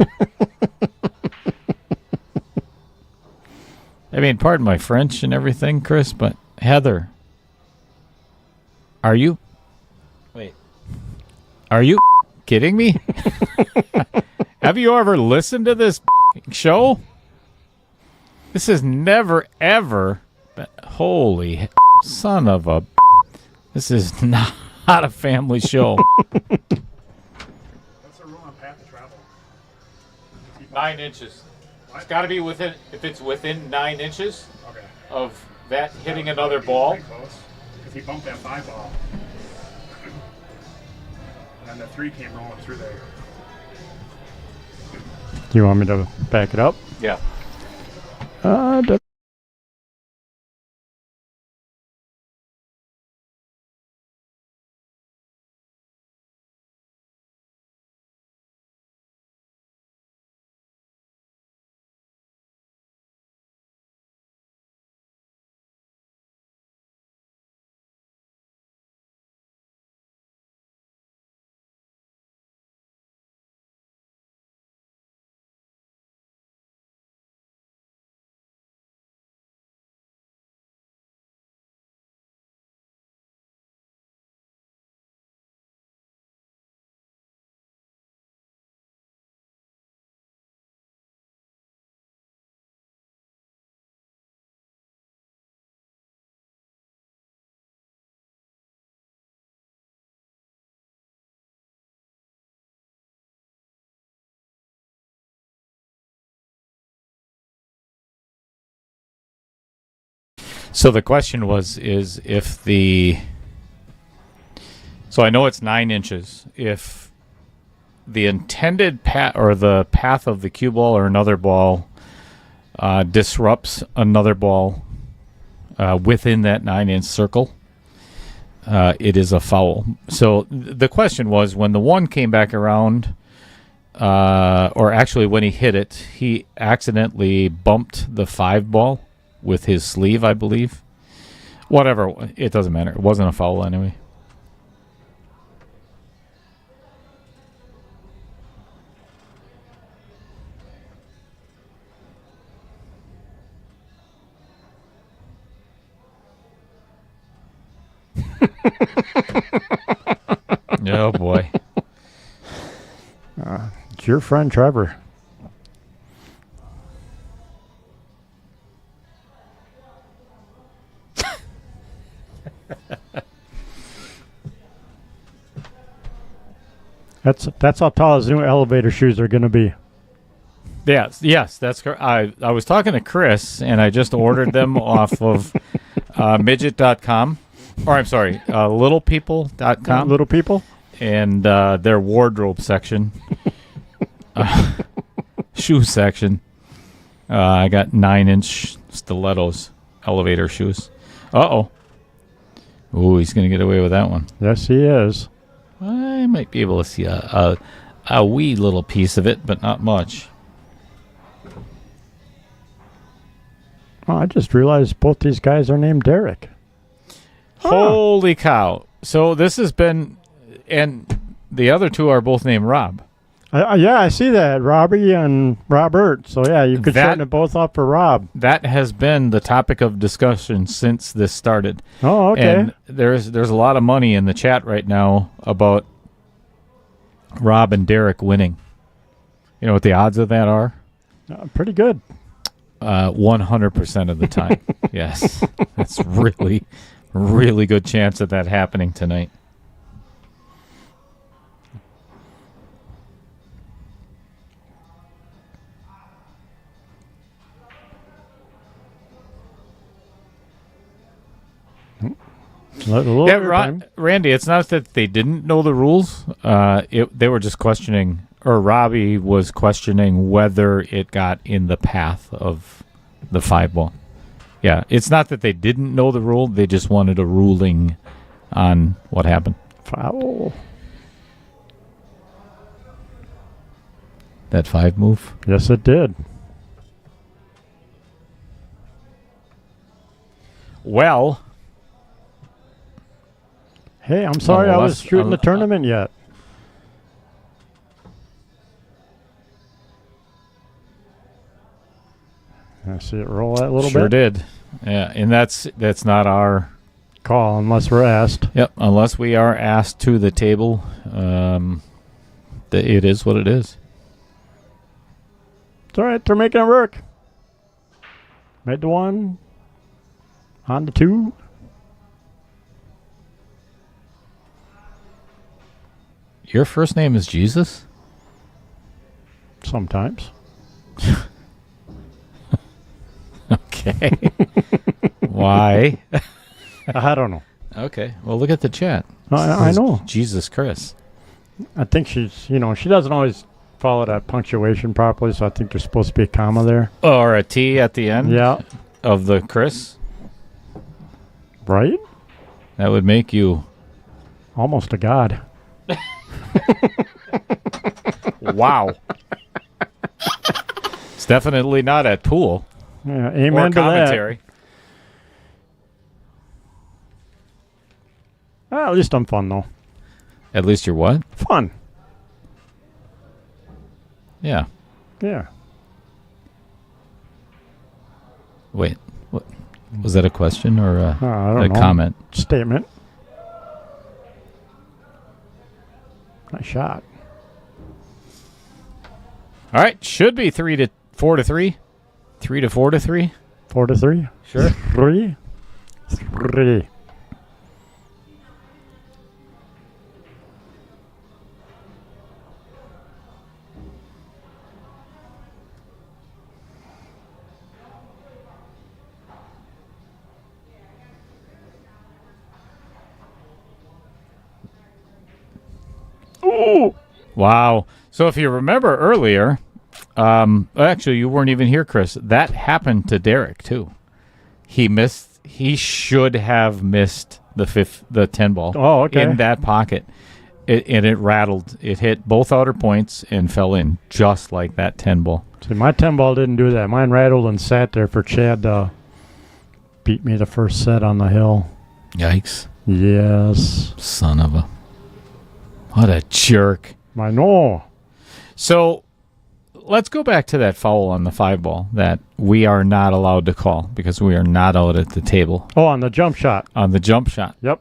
I mean, pardon my French and everything, Chris, but Heather, are you kidding me? Have you ever listened to this show? This has never, ever been, holy son of a... This is not a family show. What's the rule on path to travel? 9 inches. It's got to be within, if it's within 9 inches Okay. of that hitting another ball. Because he bumped that 5 ball. And then the 3 came rolling through there. Do you want me to back it up? Yeah. So the question is if the... So I know it's 9 inches. If the intended path or the path of the cue ball or another ball disrupts another ball within that 9-inch circle, it is a foul. So the question was, when the one came back around, or actually when he hit it, he accidentally bumped the 5 ball with his sleeve, I believe. Whatever, it doesn't matter. It wasn't a foul anyway. Oh boy. It's your friend Trevor. That's how tall his new elevator shoes are going to be. Yes, that's correct. I was talking to Chris, and I just ordered them off of midget.com. Or I'm sorry, littlepeople.com. Little people? And their wardrobe section. Shoe section. I got 9-inch stilettos, elevator shoes. Uh-oh. Ooh, he's going to get away with that one. Yes, he is. I might be able to see a wee little piece of it, but not much. Oh, I just realized both these guys are named Derrick. Holy cow. So this has been... And the other two are both named Rob. Yeah, I see that. Robbie and Robert. So, yeah, you could shorten it both up for Rob. That has been the topic of discussion since this started. Oh, okay. And there's a lot of money in the chat right now about Rob and Dereck winning. You know what the odds of that are? Pretty good. 100% of the time. Yes. That's really, really good chance of that happening tonight. Randy, it's not that they didn't know the rules. They were just questioning, or Robbie was questioning whether it got in the path of the 5 ball. Yeah, it's not that they didn't know the rule. They just wanted a ruling on what happened. Foul. That 5 move? Yes, it did. Well... Hey, I'm sorry I was shooting the tournament yet. I see it roll that little bit. Sure did. Yeah, and that's not our call unless we're asked. Yep, unless we are asked to the table. It is what it is. It's all right. They're making it work. Made the 1. On the 2. Your first name is Jesus? Sometimes. Okay. Why? I don't know. Okay. Well, look at the chat. I know. Jesus Chris. I think she doesn't always follow that punctuation properly, so I think there's supposed to be a comma there. Or a T at the end? Yeah. Of the Chris? Right? That would make you... almost a god. Wow. It's definitely not at pool. Yeah, amen to commentary. That. At least I'm fun, though. At least you're what? Fun. Yeah. Yeah. Wait. What? Was that a question or a comment? Statement. Nice shot. All right. Should be 3 to 4 to 3. 3 to 4 to 3. 4 to 3. Sure. 3. 3. Wow. So if you remember earlier, actually you weren't even here, Chris. That happened to Derek too. He should have missed the 10 ball. Oh, okay. In that pocket. It rattled. It hit both outer points and fell in just like that 10 ball. See, my 10 ball didn't do that. Mine rattled and sat there for Chad to beat me the first set on the hill. Yikes. Yes. Son of a... What a jerk. I know. So let's go back to that foul on the 5 ball that we are not allowed to call because we are not out at the table. Oh, on the jump shot. On the jump shot. Yep.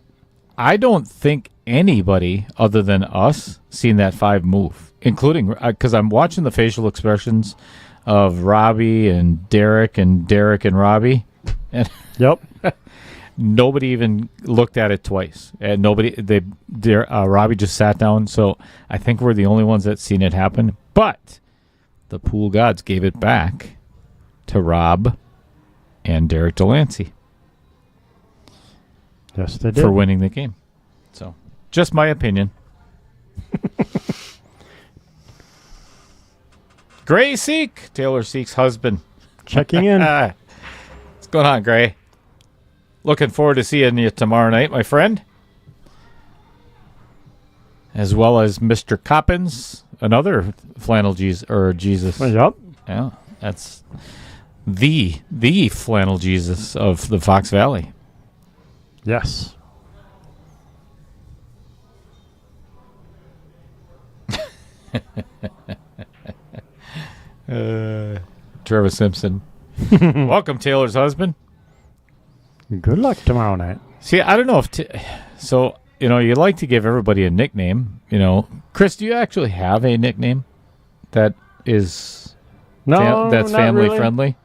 I don't think anybody other than us seen that 5 move, including because I'm watching the facial expressions of Robbie and Derek and Robbie, and Yep. nobody even looked at it twice. And Robbie just sat down. So I think we're the only ones that seen it happen. But the pool gods gave it back to Rob and Derek Delancey. Yes, they did. For winning the game. So, just my opinion. Gray Seek, Taylor Seek's husband. Checking in. What's going on, Gray? Looking forward to seeing you tomorrow night, my friend. As well as Mr. Coppins, another flannel Jesus. Yep. Yeah, that's the flannel Jesus of the Fox Valley. Yes. Trevor Simpson. Welcome, Taylor's husband. Good luck tomorrow night. See, I don't know if... so, you like to give everybody a nickname. Chris, do you actually have a nickname that is... that's not family really. friendly?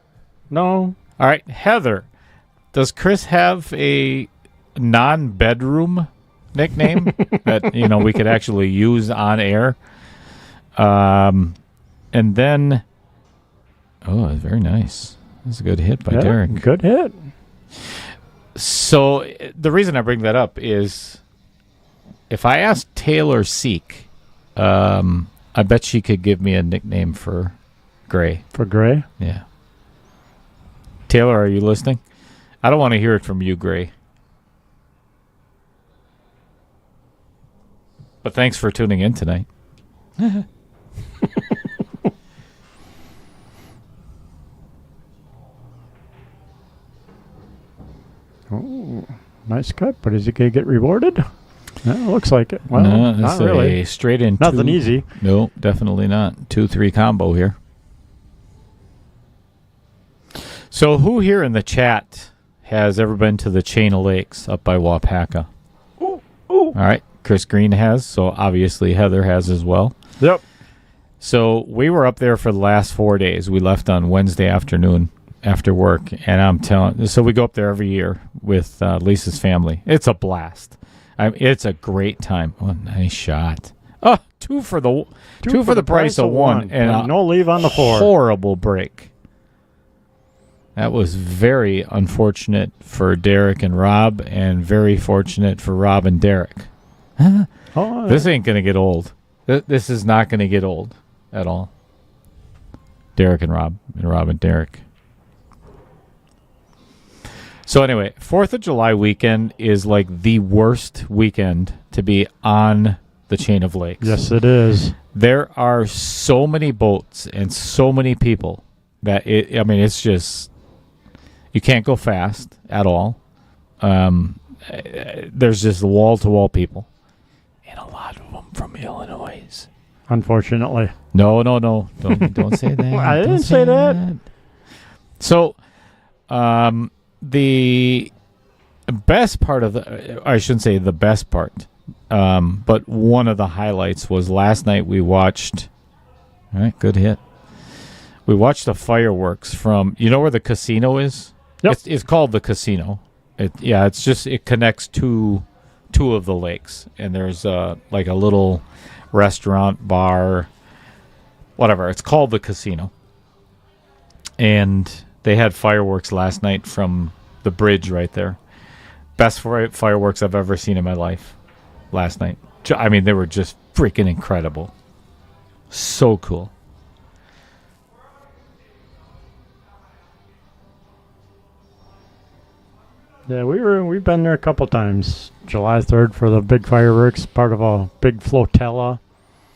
No. All right, Heather. Does Chris have a non-bedroom nickname that we could actually use on air? And then, very nice. That's a good hit by Derek. Good hit. So the reason I bring that up is, if I asked Taylor Seek, I bet she could give me a nickname for Gray. For Gray? Yeah. Taylor, are you listening? I don't want to hear it from you, Gray. But thanks for tuning in tonight. Oh, nice cut. But is he going to get rewarded? Yeah, looks like it. Well, no, not that's really. A straight in. Nothing easy. No, definitely not. 2-3 combo here. So who here in the chat has ever been to the Chain of Lakes up by Wapaka? Ooh. All right. Chris Green has, so obviously Heather has as well. Yep. So we were up there for the last 4 days. We left on Wednesday afternoon after work, and I'm telling. So we go up there every year with Lisa's family. It's a blast. It's a great time. Oh, nice shot. Oh, two for the price of one, and no leave on the floor. Horrible break. That was very unfortunate for Derek and Rob, and very fortunate for Rob and Derek. This ain't going to get old. This is not going to get old at all. Derek and Rob and Derek. So anyway, 4th of July weekend is like the worst weekend to be on the Chain of Lakes. Yes, it is. There are so many boats and so many people that it's just, you can't go fast at all. There's just wall-to-wall people. And a lot of them from Illinois. Unfortunately. No. Don't say that. I didn't say that. So, the best part of I shouldn't say the best part, but one of the highlights was last night we watched, all right, good hit. We watched the fireworks from, where the casino is? Yep. It's called the casino. It connects two of the lakes, and there's like a little restaurant, bar, whatever. It's called the casino. And they had fireworks last night from the bridge right there. Best fireworks I've ever seen in my life last night. They were just freaking incredible. So cool. Yeah, we've been there a couple times. July 3rd for the big fireworks, part of a big flotilla.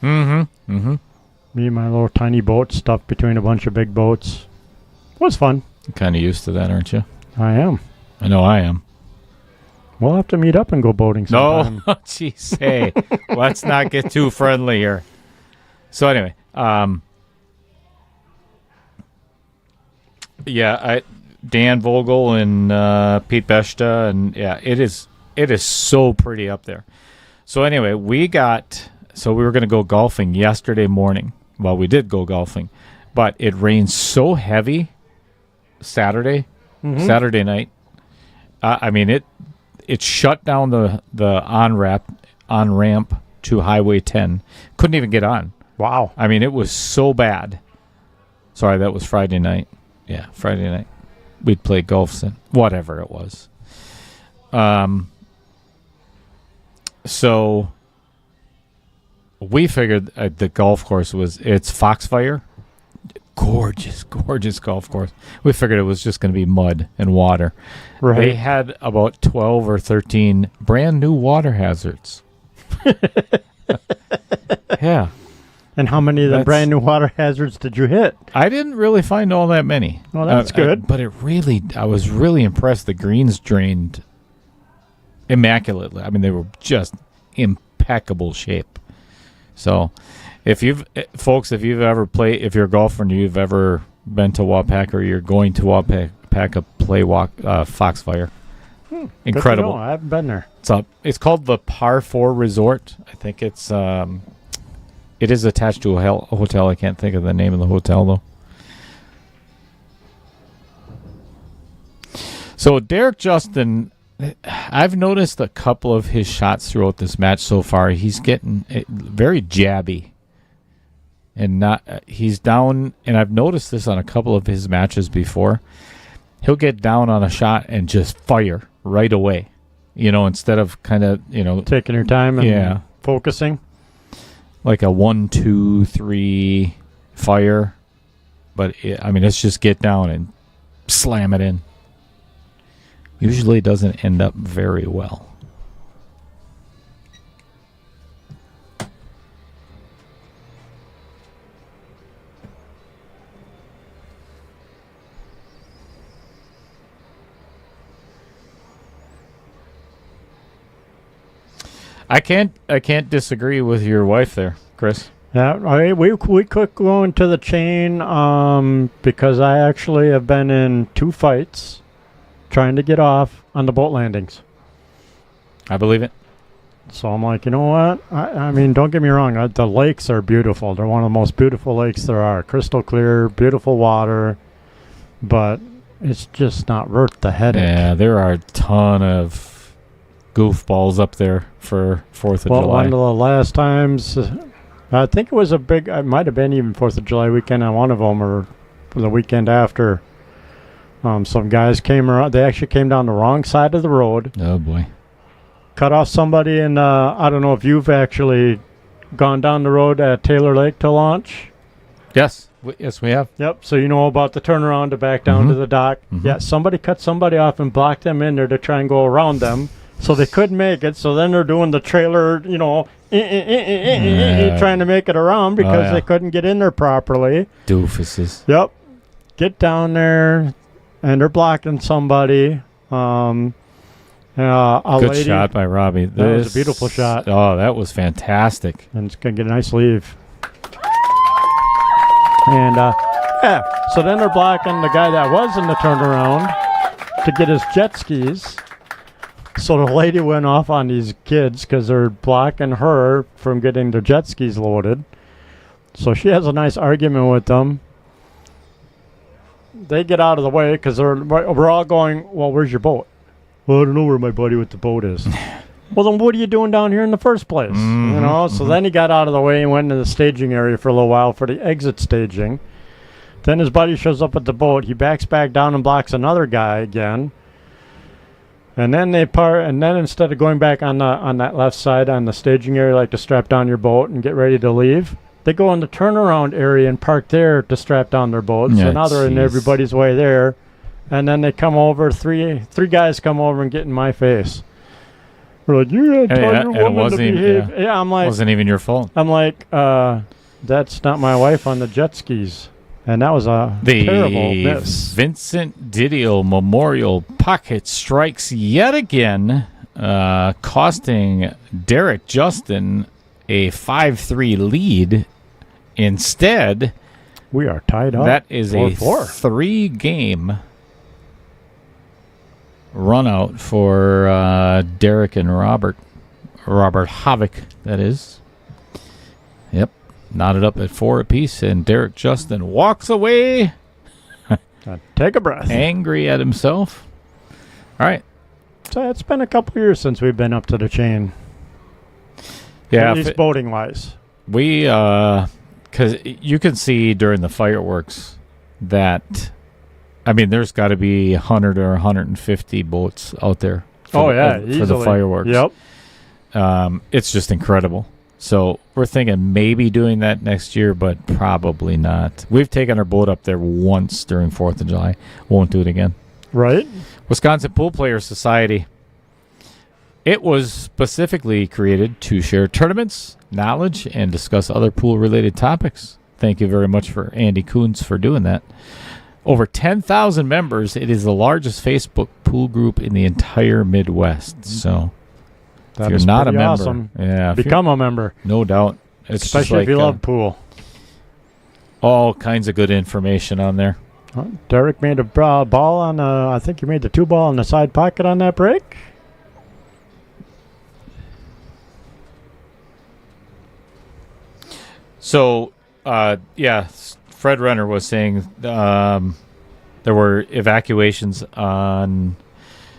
Mm-hmm. Mm-hmm. Me and my little tiny boat stuffed between a bunch of big boats. It was fun. You're kind of used to that, aren't you? I am. I know I am. We'll have to meet up and go boating sometime. No, jeez, hey, let's not get too friendly here. So anyway, Dan Vogel and Pete Beshta, and yeah, it is so pretty up there. So anyway, we were going to go golfing yesterday morning. Well, we did go golfing, but it rained so heavy Saturday night. I mean, it shut down the on-ramp to Highway 10. Couldn't even get on. Wow. I mean, it was so bad. Sorry, that was Friday night. Yeah, Friday night. We'd play golf, whatever it was. So we figured the golf course it's Foxfire. Gorgeous golf course. We figured it was just going to be mud and water. Right. They had about 12 or 13 brand new water hazards. Yeah. And how many of the brand new water hazards did you hit? I didn't really find all that many. Well, that's good. But I was really impressed. The greens drained immaculately. I mean, they were just impeccable shape. So, if you're a golfer and you've ever been to Waupaca or you're going to Waupaca, play Foxfire. Incredible. I haven't been there. It's called the Par 4 Resort. I think it is attached to a hotel. I can't think of the name of the hotel, though. So, Derek Justin, I've noticed a couple of his shots throughout this match so far. He's getting very jabby. And he's down, and I've noticed this on a couple of his matches before. He'll get down on a shot and just fire right away. Instead of kind of, taking your time and focusing. Like a 1, 2, 3 fire. But, it's just get down and slam it in. Usually doesn't end up very well. I can't disagree with your wife there, Chris. Yeah, we could go into the chain because I actually have been in 2 fights trying to get off on the boat landings. I believe it. So I'm like, you know what? I mean, don't get me wrong. The lakes are beautiful. They're one of the most beautiful lakes there are. Crystal clear, beautiful water. But it's just not worth the headache. Yeah, there are a ton of goofballs up there for 4th of July. One of the last times, I think it was it might have been even 4th of July weekend on one of them or the weekend after. Some guys came around. They actually came down the wrong side of the road. Oh, boy. Cut off somebody, and I don't know if you've actually gone down the road at Taylor Lake to launch. Yes. Yes, we have. Yep. So you know about the turnaround to back down to the dock. Mm-hmm. Yeah, somebody cut somebody off and blocked them in there to try and go around them. So they couldn't make it. So then they're doing the trailer, trying to make it around because they couldn't get in there properly. Doofuses. Yep. Get down there, and they're blocking somebody. Good lady, shot by Robbie. That was a beautiful shot. Oh, that was fantastic. And it's going to get a nice leave. And, so then they're blocking the guy that was in the turnaround to get his jet skis. So the lady went off on these kids because they're blocking her from getting their jet skis loaded. So she has a nice argument with them. They get out of the way because we're all going, well, where's your boat? Well, I don't know where my buddy with the boat is. Well, then what are you doing down here in the first place? Mm-hmm, So then he got out of the way and went into the staging area for a little while for the exit staging. Then his buddy shows up at the boat. He backs back down and blocks another guy again. And then they part, and then instead of going back on that left side on the staging area, like to strap down your boat and get ready to leave, they go in the turnaround area and park there to strap down their boat. Yeah, so now they're in everybody's way there, and then they come over. Three guys come over and get in my face. We're like, you gotta tell your woman to behave. Yeah, I'm like, it wasn't even your fault. I'm like, that's not my wife on the jet skis. And that was a terrible miss. Vincent Didio Memorial Pocket strikes yet again, costing Derrick Justin a 5-3 lead. Instead, we are tied up. That is a 4-4. 3-game run out for Derrick and Robert Havoc, that is. Yep. Knotted up at 4 apiece, and Derrick Justin walks away. Take a breath. Angry at himself. All right. So it's been a couple years since we've been up to the chain. Yeah. At least boating-wise. We, because you can see during the fireworks that, I mean, there's got to be 100 or 150 boats out there. For the fireworks. Yep. It's just incredible. So we're thinking maybe doing that next year, but probably not. We've taken our boat up there once during 4th of July. Won't do it again. Right. Wisconsin Pool Players Society. It was specifically created to share tournaments, knowledge, and discuss other pool-related topics. Thank you very much for Andy Coons for doing that. Over 10,000 members. It is the largest Facebook pool group in the entire Midwest. So... That if you're is not a member, awesome. Yeah, become a member. No doubt. It's especially like, if you love pool. All kinds of good information on there. Derek made a ball on I think you made the 2-ball in the side pocket on that break. So, Fred Renner was saying there were evacuations on.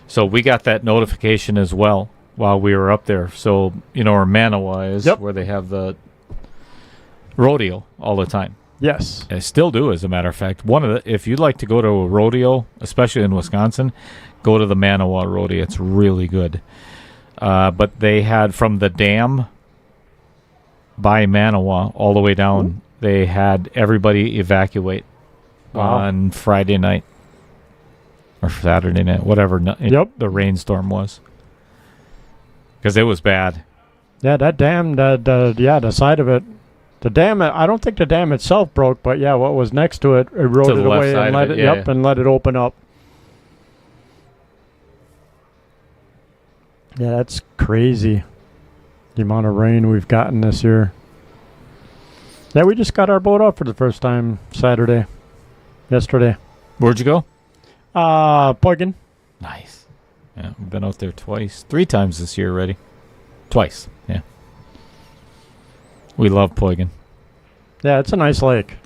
So we got that notification as well while we were up there. So, you know where Manawa is, where they have the rodeo all the time. Yes. They still do, as a matter of fact. If you'd like to go to a rodeo, especially in Wisconsin, go to the Manawa Rodeo. It's really good. But they had from the dam by Manawa all the way down, they had everybody evacuate on Friday night or Saturday night, whatever the rainstorm was. Because it was bad. Yeah, that dam, the side of it. The dam, I don't think the dam itself broke, but yeah, what was next to it eroded away and let it, and let it open up. Yeah, that's crazy. The amount of rain we've gotten this year. Yeah, we just got our boat off for the first time yesterday. Where'd you go? Poigan. Nice. Yeah, we've been out there 3 times this year already. Twice, yeah. We love Poigan. Yeah, it's a nice lake.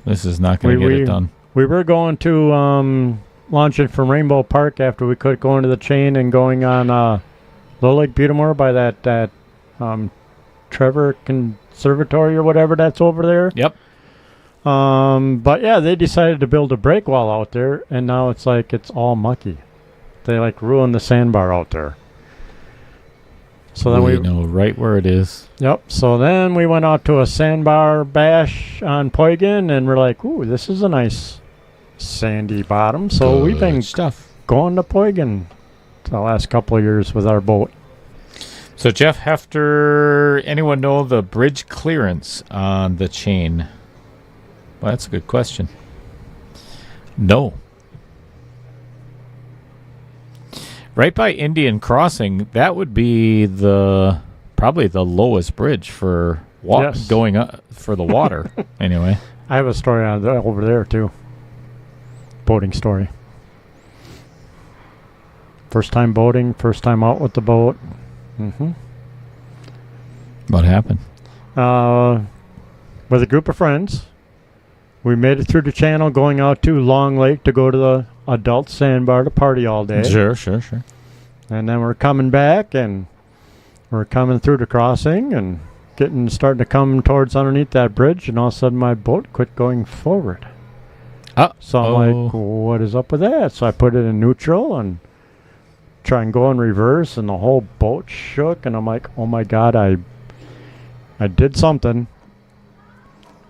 This is not going to get it done. We were going to launching from Rainbow Park after we could go into the chain and going on Little Lake Butamore by that Trevor Conservatory or whatever that's over there. Yep. But yeah, they decided to build a break wall out there, and now it's all mucky. They ruined the sandbar out there. So then we know right where it is. Yep. So then we went out to a sandbar bash on Poigan, and we're like, ooh, this is a nice sandy bottom. So we've been going to Poigan the last couple of years with our boat. So Jeff Hefter, anyone know the bridge clearance on the chain? Well, that's a good question. No. Right by Indian Crossing, that would be probably the lowest bridge for going up for the water. Anyway, I have a story on over there too. Boating story. First time boating, first time out with the boat. Mm-hmm. What happened? With a group of friends, we made it through the channel going out to Long Lake to go to the adult sandbar to party all day. Sure. And then we're coming back, and we're coming through the crossing and starting to come towards underneath that bridge, and all of a sudden my boat quit going forward. So I'm like, what is up with that? So I put it in neutral and try and go in reverse, and the whole boat shook, and I'm like, oh my God, I did something.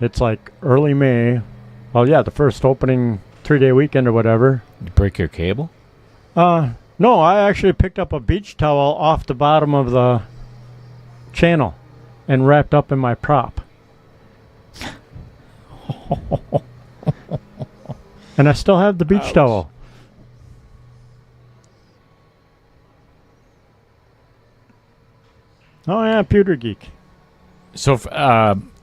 It's like early May. Well, yeah, the first opening 3-day weekend or whatever. You break your cable? No, I actually picked up a beach towel off the bottom of the channel and wrapped up in my prop. And I still have the beach Ouch. towel. Oh yeah, pewter geek. So,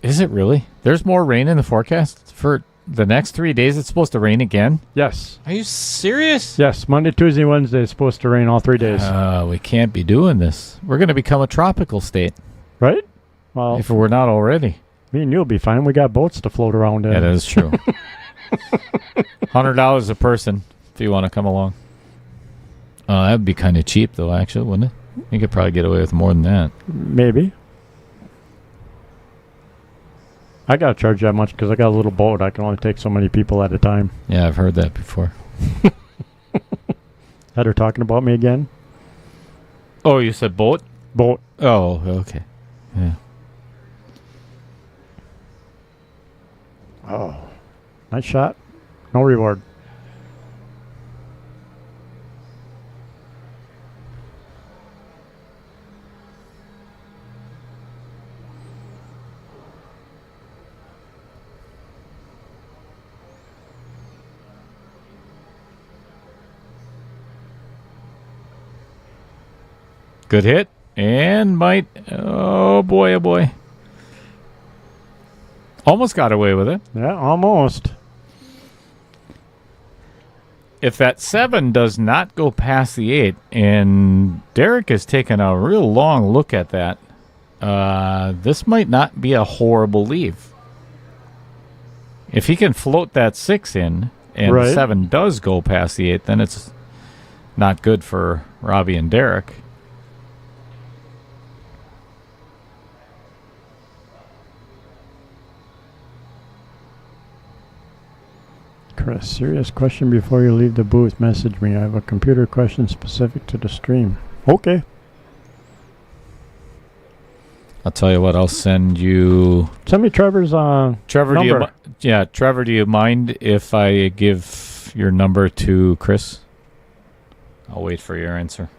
is it really? There's more rain in the forecast for the next 3 days. It's supposed to rain again. Yes. Are you serious? Yes, Monday, Tuesday, Wednesday is supposed to rain all 3 days. We can't be doing this. We're going to become a tropical state Right? Well, if we're not already. me and you'll be fine. We got boats to float around in. Yeah, that is true. $100 a person if you want to come along. That would be kind of cheap, though, actually, wouldn't it? You could probably get away with more than that. Maybe. I got to charge that much because I got a little boat. I can only take so many people at a time. Yeah, I've heard that before. Had her talking about me again? Oh, you said boat? Boat. Oh, okay. Yeah. Oh. Nice shot. No reward. Good hit. And might. Oh, boy, oh, boy. Almost got away with it. Yeah, almost. If that 7 does not go past the 8, and Derek has taken a real long look at that, this might not be a horrible leave. If he can float that 6 in, and Right. 7 does go past the 8, then it's not good for Robbie and Derek. Chris, serious question before you leave the booth. Message me. I have a computer question specific to the stream. Okay. I'll tell you what, I'll send you... Send me Trevor's Trevor, number. Trevor, do you mind if I give your number to Chris? I'll wait for your answer.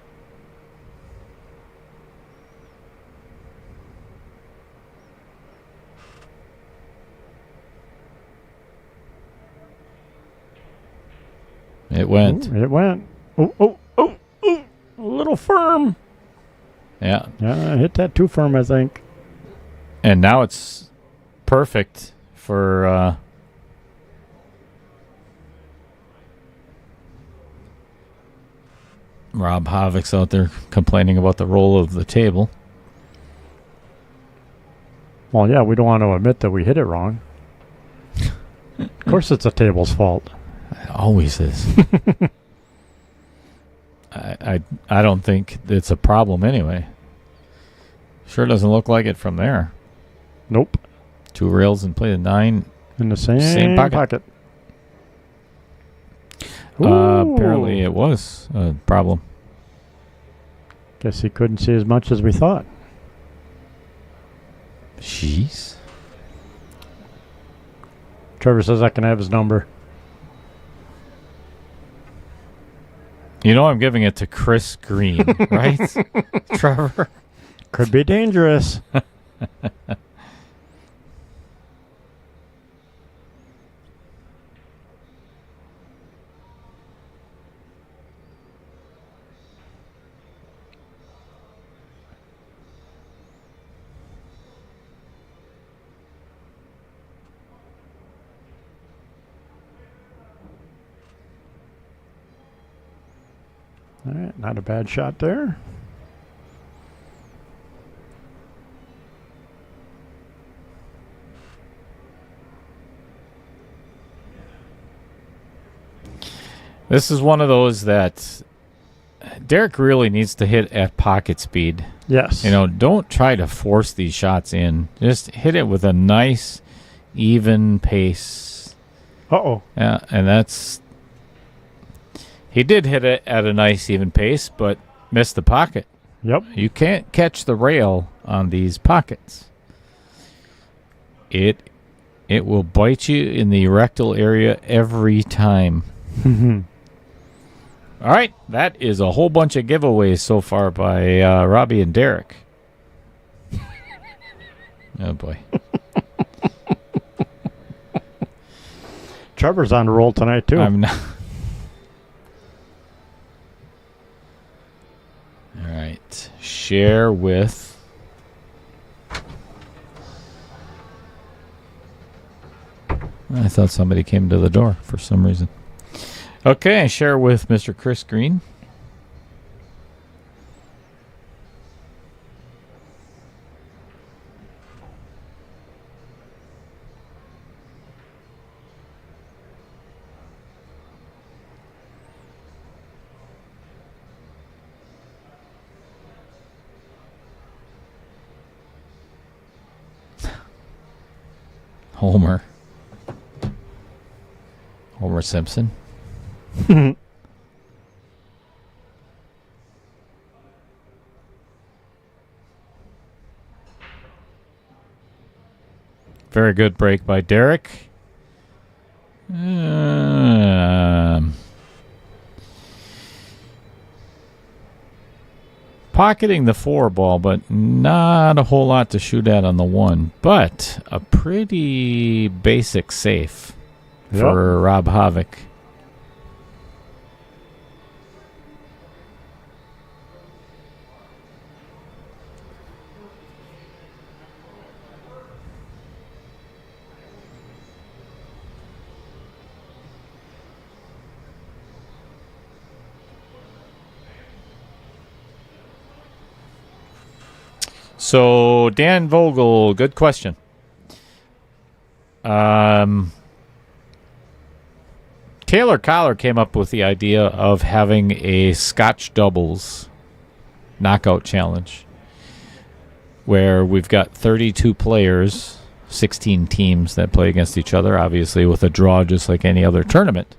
It went. Ooh, it went. Oh. A little firm. Yeah. Yeah, I hit that too firm, I think. And now it's perfect for Rob Havoc's out there complaining about the roll of the table. Well, yeah, we don't want to admit that we hit it wrong. Of course it's the table's fault. It always is. I don't think it's a problem anyway. Sure doesn't look like it from there. Nope. 2 rails and play the 9. In the same pocket. Apparently it was a problem. Guess he couldn't see as much as we thought. Jeez. Trevor says I can have his number. You know I'm giving it to Chris Green, right? Trevor? Could be dangerous. All right, not a bad shot there. This is one of those that Dereck really needs to hit at pocket speed. Yes. You know, don't try to force these shots in. Just hit it with a nice, even pace. Uh-oh. Yeah, and that's... He did hit it at a nice even pace, but missed the pocket. Yep. You can't catch the rail on these pockets. It will bite you in the rectal area every time. All right, that is a whole bunch of giveaways so far by Robbie and Derek. Oh, boy. Trevor's on the roll tonight, too. I'm not. All right. Share with. I thought somebody came to the door for some reason. Okay, share with Mr. Chris Green. Homer Simpson. Very good break by Derek. Pocketing the 4 ball, but not a whole lot to shoot at on the 1. But a pretty basic safe for Rob Havoc. So, Dan Vogel, good question. Taylor Collar came up with the idea of having a Scotch doubles knockout challenge where we've got 32 players, 16 teams that play against each other, obviously with a draw just like any other tournament.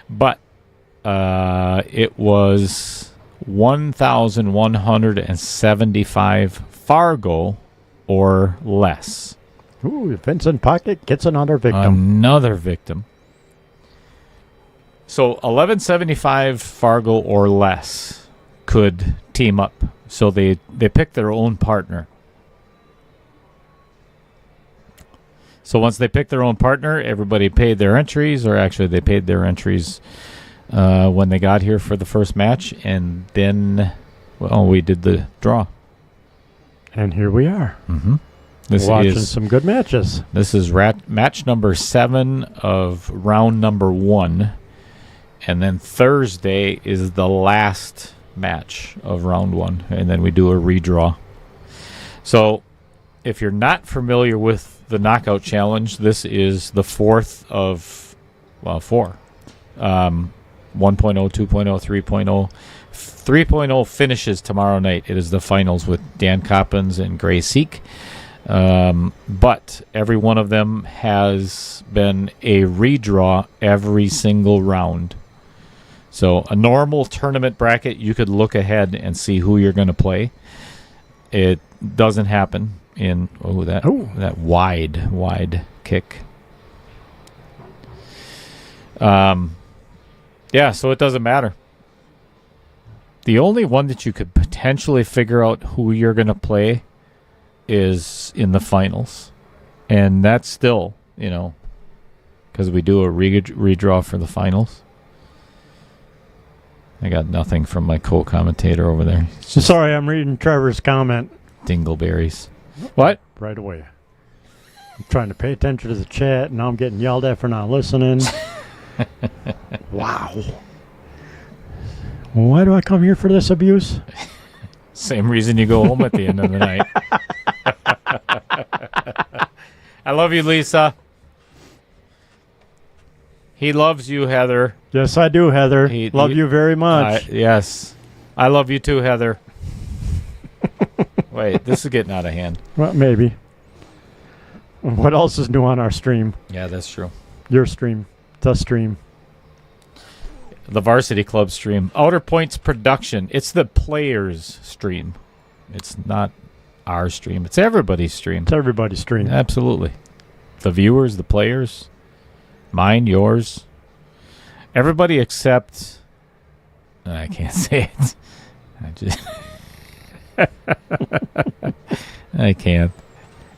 But it was 1,175 Fargo or less. Ooh, Vincent Pocket gets another victim. Another victim. So 1175 Fargo or less could team up. So they pick their own partner. So once they pick their own partner, everybody paid their entries, or actually they paid their entries when they got here for the first match, and then, well, we did the draw. And here we are. Mm-hmm. Watching some good matches. This is match number 7 of round number 1. And then Thursday is the last match of round 1. And then we do a redraw. So if you're not familiar with the knockout challenge, this is the 4th of, 4. 1.0, 2.0, 3.0. 3.0 finishes tomorrow night. It is the finals with Dan Coppins and Gray Seek. But every one of them has been a redraw every single round. So a normal tournament bracket, you could look ahead and see who you're going to play. It doesn't happen in that wide kick. So it doesn't matter. The only one that you could potentially figure out who you're going to play is in the finals. And that's still, because we do a redraw for the finals. I got nothing from my co-commentator over there. Sorry, I'm reading Trevor's comment. Dingleberries. What? Right away. I'm trying to pay attention to the chat, and now I'm getting yelled at for not listening. Wow. Why do I come here for this abuse? Same reason you go home at the end of the night. I love you, Lisa. He loves you, Heather. Yes, I do, Heather. Love you very much. Yes. I love you too, Heather. Wait, this is getting out of hand. Well, maybe. What else is new on our stream? Yeah, that's true. Your stream. The stream. the Varsity Club stream. Outer Points Production. It's the players' stream. It's not our stream. It's everybody's stream. It's everybody's stream. Absolutely. The viewers, the players, mine, yours. Everybody except... I can't say it. I can't.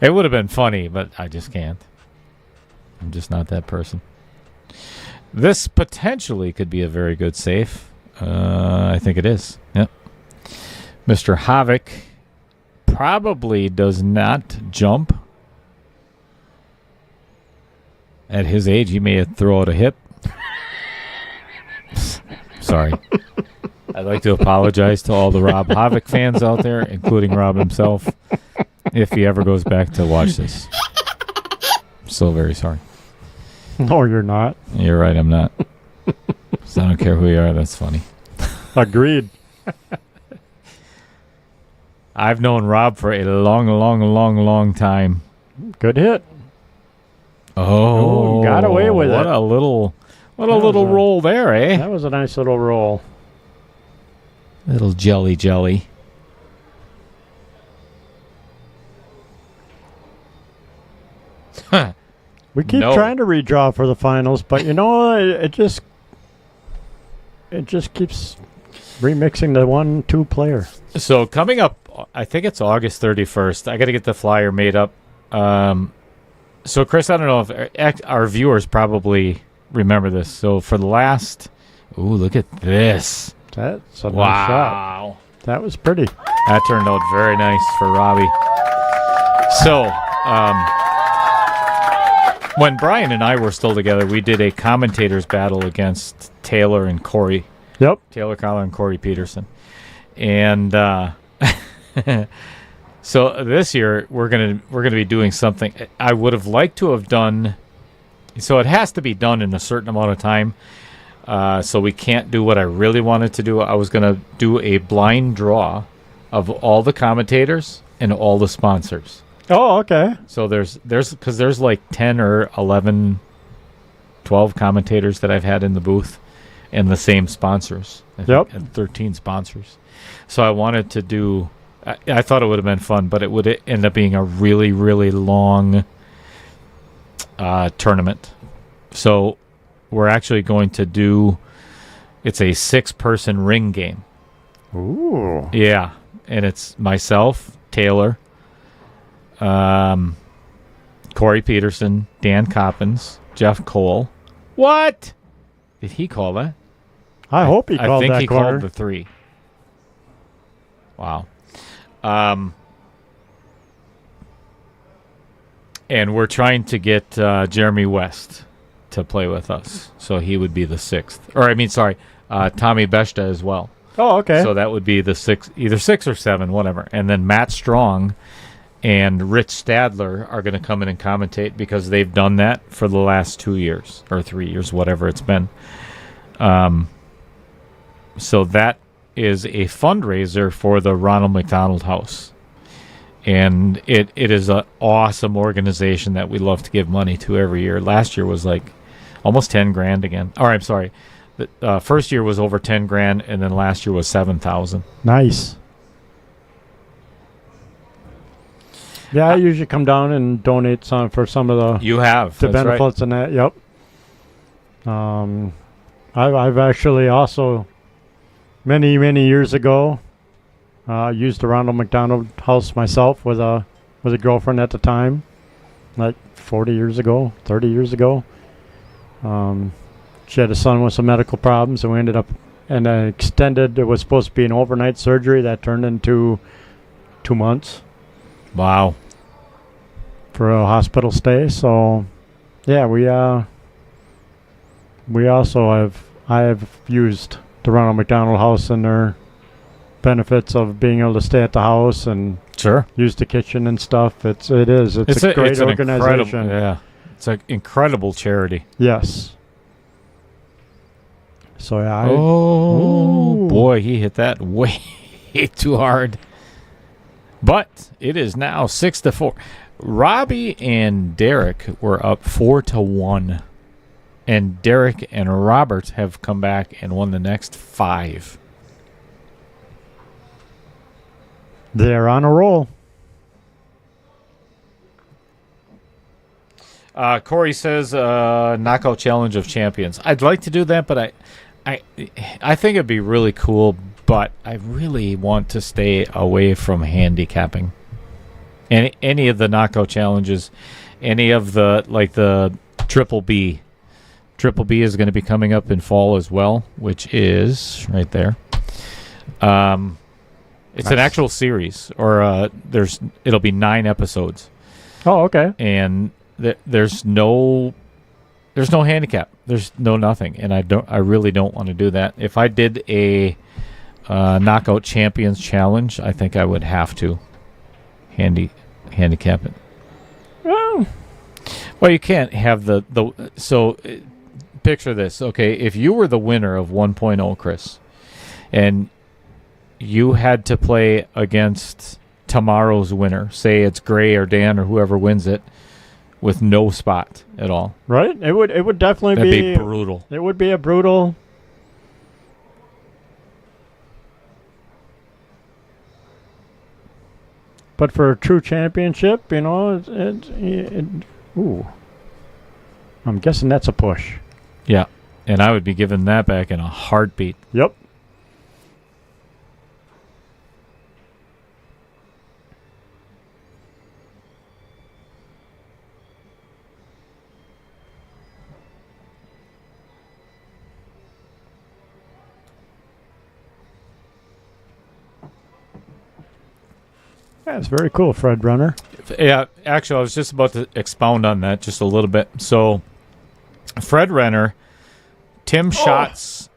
It would have been funny, but I just can't. I'm just not that person. This potentially could be a very good safe. I think it is. Yep. Mr. Havoc probably does not jump. At his age, he may throw out a hip. Sorry. I'd like to apologize to all the Rob Havoc fans out there, including Rob himself, if he ever goes back to watch this. So very sorry. No, you're not. You're right, I'm not. So I don't care who you are, that's funny. Agreed. I've known Rob for a long time. Good hit. Oh, got away with what it. A little roll there, eh? That was a nice little roll. Little jelly. We keep No. trying to redraw for the finals, but it just keeps remixing the 1-2 player. So coming up, I think it's August 31st. I got to get the flyer made up. So Chris, I don't know if our viewers probably remember this. So for the last, look at this! That's a nice shot. That was pretty. That turned out very nice for Robbie. So when Brian and I were still together, we did a commentators battle against Taylor and Corey. Yep. Taylor Collar and Corey Peterson. And so this year we're gonna be doing something I would have liked to have done. So it has to be done in a certain amount of time. So we can't do what I really wanted to do. I was gonna do a blind draw of all the commentators and all the sponsors. Oh, okay. So there's like 10 or 11, 12 commentators that I've had in the booth, and the same sponsors. I think, and 13 sponsors. So I wanted to do. I thought it would have been fun, but it would end up being a really, really long tournament. So we're actually going to do. It's a 6-person ring game. Ooh. Yeah, and it's myself, Taylor, Corey Peterson, Dan Coppins, Jeff Cole. What? Did he call that? I hope he called that I think he corner. called the 3. Wow. And we're trying to get Jeremy West to play with us. So he would be the 6th. Tommy Beshta as well. Oh, okay. So that would be the 6, either 6 or 7, whatever. And then Matt Strong and Rich Stadler are going to come in and commentate because they've done that for the last 2 years or 3 years, whatever it's been. So that is a fundraiser for the Ronald McDonald House. And it is an awesome organization that we love to give money to every year. Last year was like almost 10 grand again. Or I'm sorry. The first year was over 10 grand, and then last year was 7,000. Nice. Yeah, I usually come down and donate some for some of the benefits and that. Yep. I've actually also many years ago used the Ronald McDonald House myself with a girlfriend at the time, like 40 years ago, 30 years ago. She had a son with some medical problems, and we ended up and extended. It was supposed to be an overnight surgery that turned into 2 months. Wow. For a hospital stay. So, yeah, we also I have used the Ronald McDonald House and their benefits of being able to stay at the house and use the kitchen and stuff. It's a great organization. It's an incredible charity. Yes. So yeah. Boy, he hit that way too hard. But it is now 6-4. Robbie and Derek were up 4-1 And Derrick and Robert have come back and won the next 5. They're on a roll. Corey says knockout challenge of champions. I'd like to do that, but I think it'd be really cool, but I really want to stay away from handicapping. Any of the knockout challenges, any of the triple B. Triple B is going to be coming up in fall as well, which is right there. It's an actual series, or it'll be 9 episodes. Oh, okay. And there's no handicap. There's no nothing, and I really don't want to do that. If I did a knockout champions challenge, I think I would have to handicap it. Well, you can't have so picture this. Okay, if you were the winner of 1.0, Chris, and you had to play against tomorrow's winner, say it's Gray or Dan or whoever wins it, with no spot at all. Right? It would definitely That'd be brutal. It would be a brutal. But for a true championship, ooh. I'm guessing that's a push. Yeah, and I would be giving that back in a heartbeat. Yep. That's very cool, Fred Runner. Yeah, actually, I was just about to expound on that just a little bit. So, Fred Renner, Tim Schatz,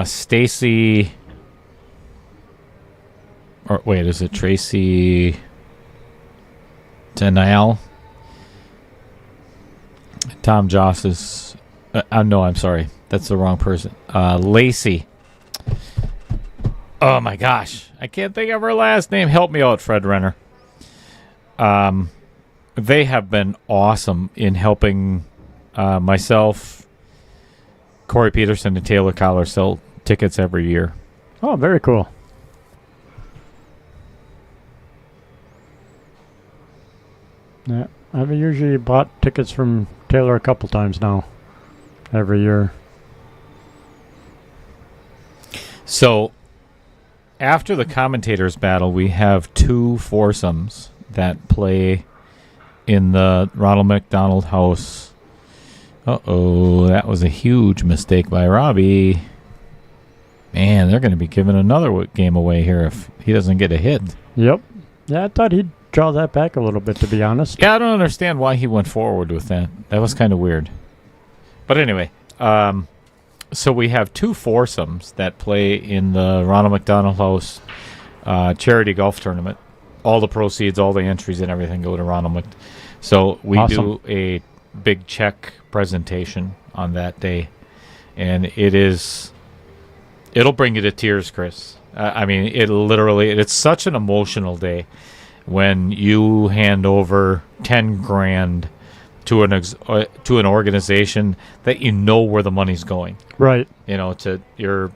Stacy, or wait, is it Tracy Denial? Tom Joss's, no, I'm sorry. That's the wrong person. Lacey. Oh, my gosh. I can't think of her last name. Help me out, Fred Renner. They have been awesome in helping myself, Corey Peterson, and Taylor Collar sell tickets every year. Oh, very cool. Yeah, I've usually bought tickets from Taylor a couple times now, every year. So, after the commentators battle, we have 2 foursomes that play in the Ronald McDonald House. Uh-oh, that was a huge mistake by Robbie. Man, they're going to be giving another game away here if he doesn't get a hit. Yep. Yeah, I thought he'd draw that back a little bit, to be honest. Yeah, I don't understand why he went forward with that. That was kind of weird. But anyway, so we have 2 foursomes that play in the Ronald McDonald House charity golf tournament. All the proceeds, all the entries and everything go to Ronald Mc. So we Awesome. do a big check presentation on that day. And it'll bring you to tears, Chris. I mean, it's such an emotional day when you hand over 10 grand to an organization that you know where the money's going. Right. To your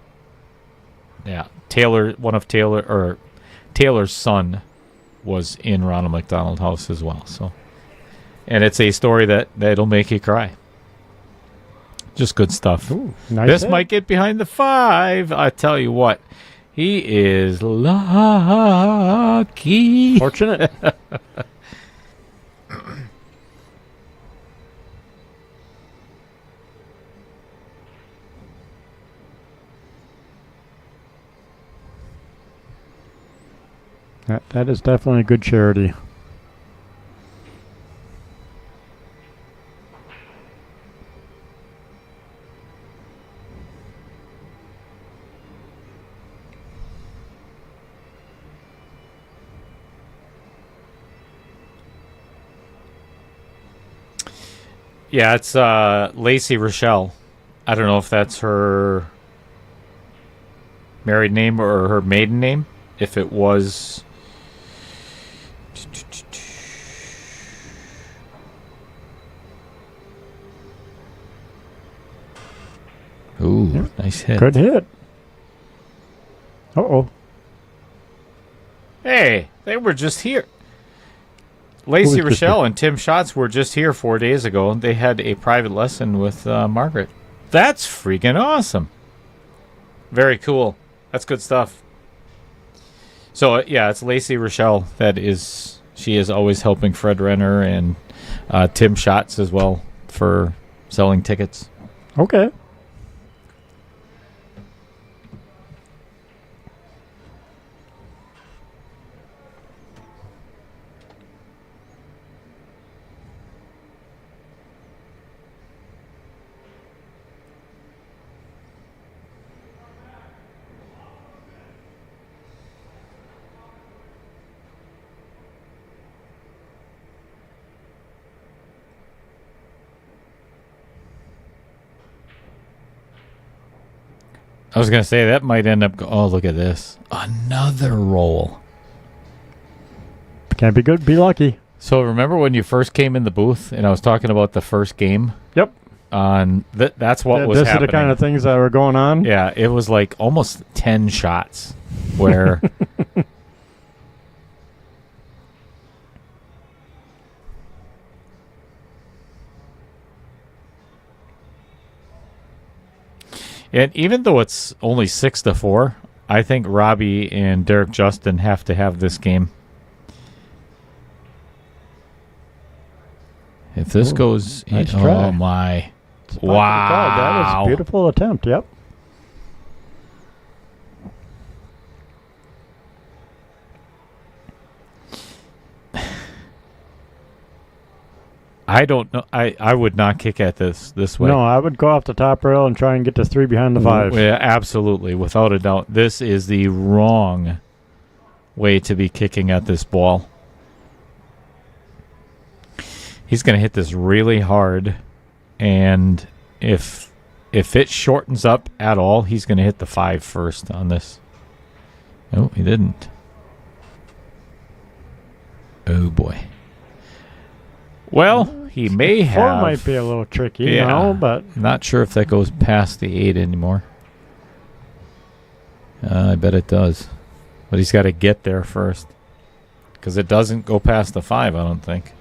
Taylor, Taylor's son was in Ronald McDonald House as well. So, and it's a story that'll make you cry. Just good stuff. Ooh, nice This hit. might get behind the 5. I tell you what, he is lucky. Fortunate. That is definitely a good charity. Yeah, it's Lacey Rochelle. I don't know if that's her married name or her maiden name. If it was... Nice hit. Good hit. Uh-oh. Hey, they were just here. Lacey just Rochelle and Tim Schatz were just here 4 days ago. They had a private lesson with Margaret. That's freaking awesome. Very cool. That's good stuff. So, yeah, it's Lacey Rochelle. She is always helping Fred Renner and Tim Schatz as well for selling tickets. Okay. I was going to say that might end up... Oh, look at this. Another roll. Can't be good, be lucky. So remember when you first came in the booth and I was talking about the first game? Yep. That's what was this happening. Is the kind of things that were going on? Yeah, it was like almost 10 shots where... And even though it's only 6-4, I think Robbie and Derrick Justin have to have this game. If this goes... Nice try. Oh, my. Wow. That is a beautiful attempt, yep. I don't know. I would not kick at this way. No, I would go off the top rail and try and get to 3 behind the 5. Yeah, absolutely. Without a doubt. This is the wrong way to be kicking at this ball. He's going to hit this really hard. And if it shortens up at all, he's going to hit the 5 first on this. Oh, he didn't. Oh, boy. Well, he may have... 4 might be a little tricky now, but... Not sure if that goes past the 8 anymore. I bet it does. But he's got to get there first. Because it doesn't go past the 5, I don't think.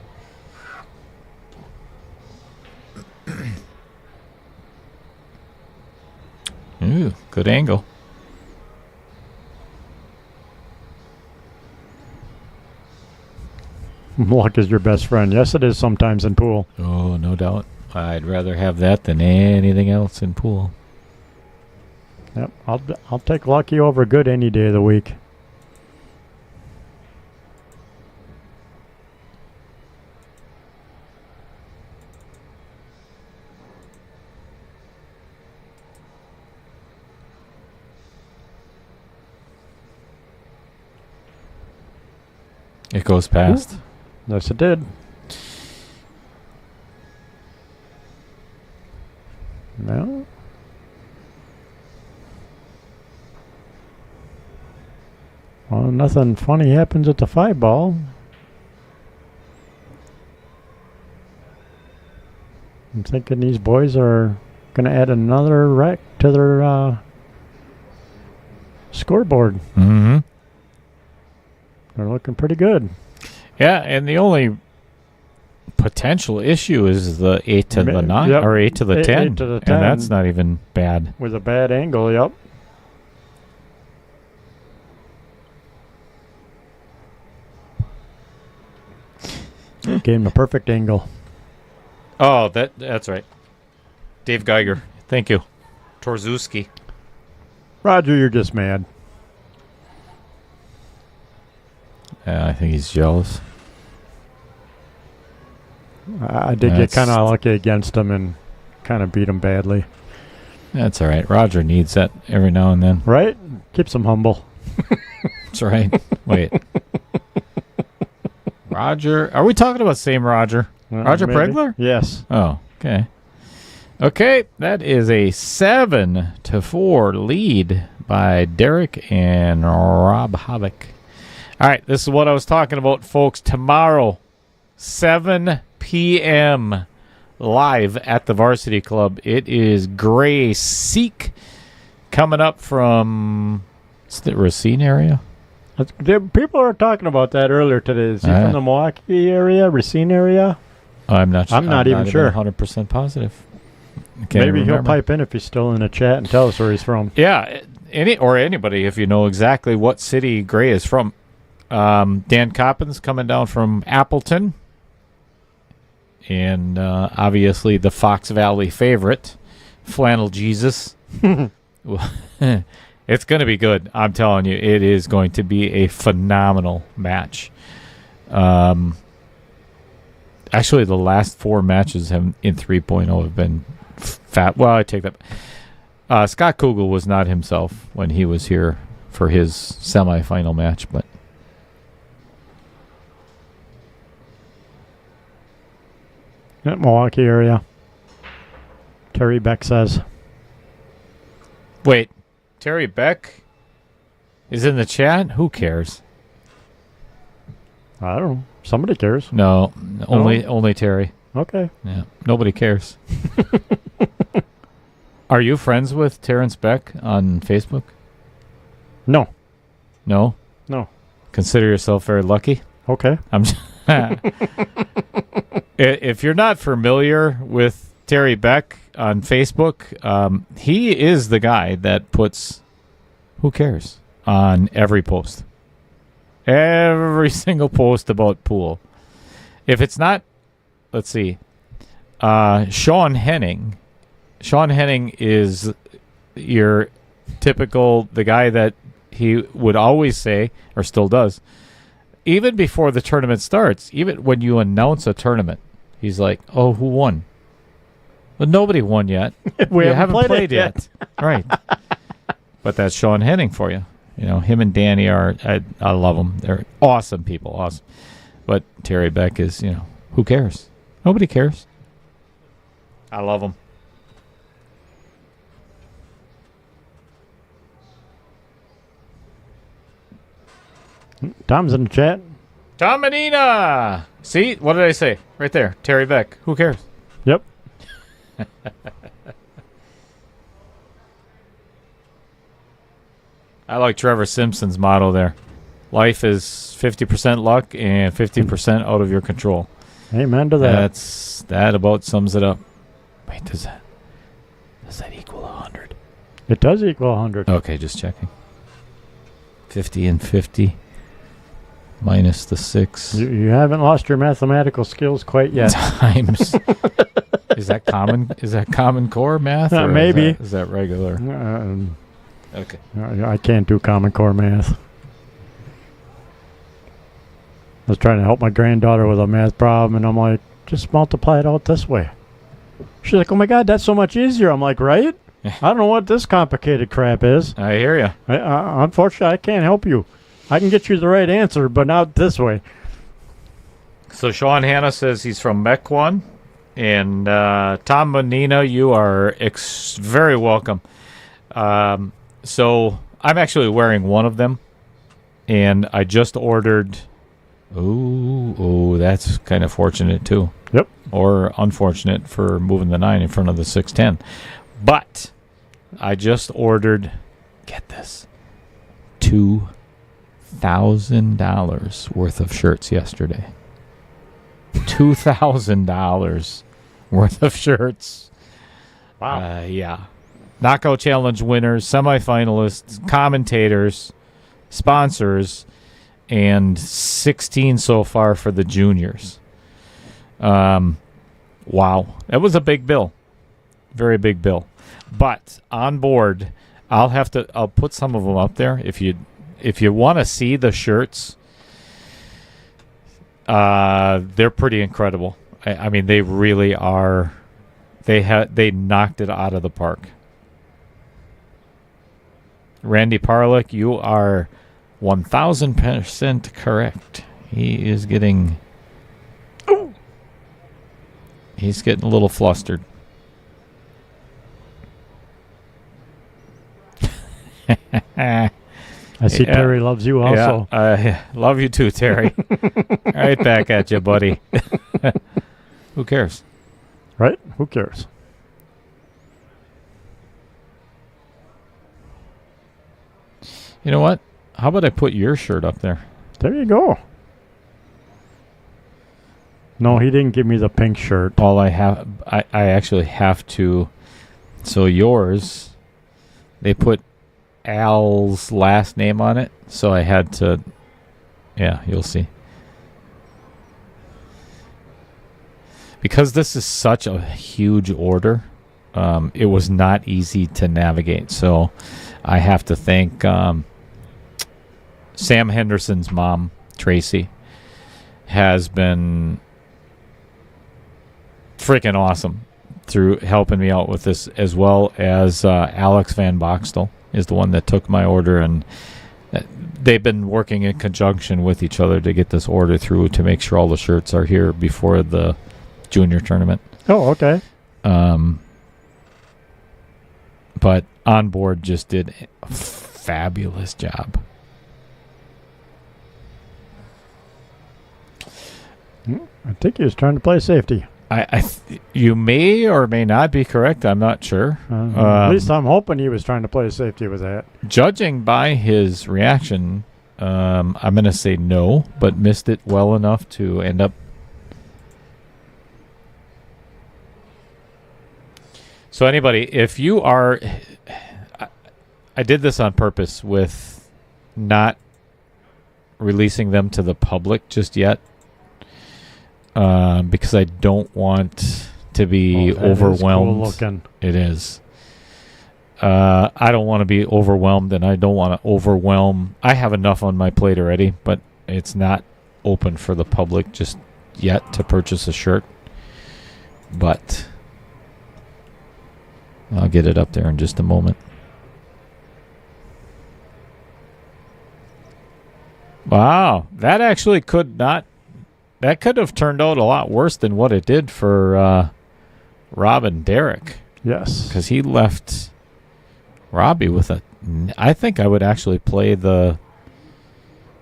Ooh, good angle. Luck is your best friend. Yes, it is sometimes in pool. Oh, no doubt. I'd rather have that than anything else in pool. Yep, I'll take lucky over good any day of the week. It goes past. Ooh. Yes, it did. No. Well, nothing funny happens at the 5 ball. I'm thinking these boys are going to add another wreck to their scoreboard. Mm-hmm. They're looking pretty good. Yeah, and the only potential issue is the 8 to the 9 or 8 to the 10. 8 to the 10. And that's not even bad. With a bad angle, yep. Gave him a perfect angle. Oh, that's right. Dave Geiger. Thank you. Torzuski. Roger, you're just mad. I think he's jealous. I did get kind of lucky against him and kind of beat him badly. That's all right. Roger needs that every now and then. Right? Keeps him humble. That's right. Wait. Roger. Are we talking about same Roger? Roger maybe. Pregler? Yes. Oh, okay. Okay, that is a 7-4 lead by Derrick and Rob Havoc. All right, this is what I was talking about, folks. Tomorrow, 7 p.m., live at the Varsity Club. It is Gray Seek coming up from the Racine area. People were talking about that earlier today. Is he from the Milwaukee area, Racine area? I'm not even sure. 100% positive. Maybe he'll pipe in if he's still in the chat and tell us where he's from. Yeah, anybody if you know exactly what city Gray is from. Dan Coppins coming down from Appleton. And obviously the Fox Valley favorite, Flannel Jesus. It's going to be good. I'm telling you, it is going to be a phenomenal match. Actually, the last 4 matches in 3.0 have been fat. Well, I take that. Scott Kugel was not himself when he was here for his semifinal match, but Milwaukee area. Terry Beck says. Wait, Terry Beck is in the chat? Who cares? I don't know. Somebody cares. No, only Terry. Okay. Yeah, nobody cares. Are you friends with Terrence Beck on Facebook? No. No? No. Consider yourself very lucky. Okay. If you're not familiar with Terry Beck on Facebook, he is the guy that puts "who cares" on every post. Every single post about pool. If it's not, let's see, Sean Henning. Sean Henning is your typical, the guy that he would always say, or still does, even before the tournament starts, even when you announce a tournament, he's like, oh, who won? Well, nobody won yet. We haven't played yet. Right. But that's Sean Henning for you. You know, him and Danny I love them. They're awesome people. Awesome. But Terry Beck is, who cares? Nobody cares. I love him. Tom's in the chat. Tom Medina. See, what did I say? Right there. Terry Beck. Who cares? Yep. I like Trevor Simpson's motto there. Life is 50% luck and 50% out of your control. Amen to that. That about sums it up. Wait, does that equal 100? It does equal 100. Okay, just checking. 50 and 50 minus the 6. You haven't lost your mathematical skills quite yet. Times. Is that common core math? Or maybe. Is that regular? Okay. I can't do Common Core math. I was trying to help my granddaughter with a math problem, and I'm like, just multiply it out this way. She's like, oh my God, that's so much easier. I'm like, right? I don't know what this complicated crap is. I hear you. Unfortunately, I can't help you. I can get you the right answer, but not this way. So Sean Hanna says he's from Mequon. And Tom Bonina, you are very welcome. So I'm actually wearing one of them. And I just ordered... Oh, that's kind of fortunate, too. Yep. Or unfortunate for moving the 9 in front of the 610. But I just ordered, get this, $2,000 worth of shirts yesterday. $2,000 worth of shirts. Wow. Yeah. Knockout Challenge winners, semifinalists, commentators, sponsors, and 16 so far for the juniors. Wow. That was a big bill. Very big bill. But on board, I'll put some of them up there. If you want to see the shirts, they're pretty incredible. I mean, they really are. They knocked it out of the park. Randy Parlick, you are 1,000% correct. He is getting... Ooh. He's getting a little flustered. I see Terry loves you also. Yeah, love you too, Terry. Right back at you, buddy. Who cares? Right? Who cares? You know what? How about I put your shirt up there? There you go. No, he didn't give me the pink shirt. All I have, I actually have to. So yours, they put Al's last name on it, so I had to. Yeah, you'll see. Because this is such a huge order, it was not easy to navigate. So I have to thank Sam Henderson's mom, Tracy, has been freaking awesome through helping me out with this, as well as Alex Van Boxtel is the one that took my order, and they've been working in conjunction with each other to get this order through to make sure all the shirts are here before the junior tournament. Oh, okay. But Onboard just did a fabulous job. I think he was trying to play safety. You may or may not be correct. I'm not sure. At least I'm hoping he was trying to play safety with that. Judging by his reaction, I'm going to say no, but missed it well enough to end up. So anybody, if you are, I did this on purpose with not releasing them to the public just yet, because I don't want to be overwhelmed. Is cool looking. It is. I don't want to be overwhelmed, and I don't want to overwhelm. I have enough on my plate already, but it's not open for the public just yet to purchase a shirt. But I'll get it up there in just a moment. Wow, that actually could not. That could have turned out a lot worse than what it did for Rob and Derek. Yes. Because he left Robbie with a. I think I would actually play the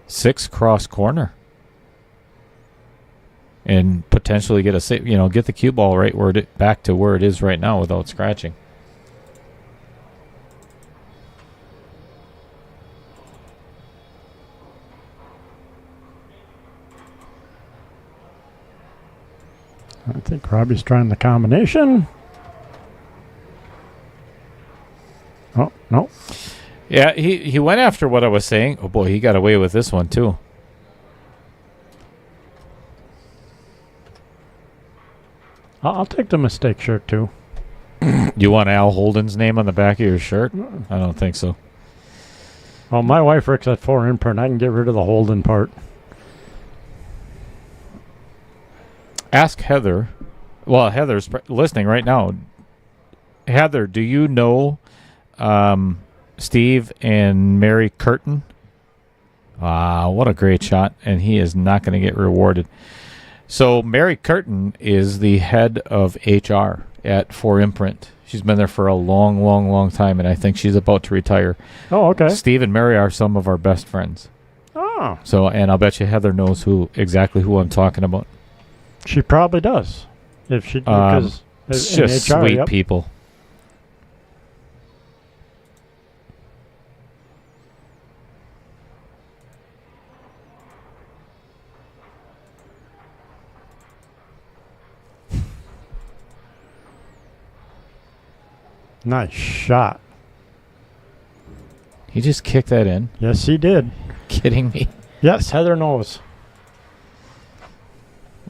6 cross corner and potentially get get the cue ball right where back to where it is right now without scratching. I think Robbie's trying the combination. Oh, no. Yeah, he went after what I was saying. Oh, boy, he got away with this one, too. I'll take the mistake shirt, too. You want Al Holden's name on the back of your shirt? I don't think so. Well, my wife works at 4 Imprint. I can get rid of the Holden part. Ask Heather. Well, Heather's listening right now. Heather, do you know Steve and Mary Curtin? What a great shot. And he is not going to get rewarded. So Mary Curtin is the head of HR at 4 Imprint. She's been there for a long, long, long time, and I think she's about to retire. Oh, okay. Steve and Mary are some of our best friends. Oh. So, and I'll bet you Heather knows exactly who I'm talking about. She probably does. If she, because it's in just HR, sweet yep. people. Nice shot. He just kicked that in. Yes, he did. Kidding me? Yes, Heather knows.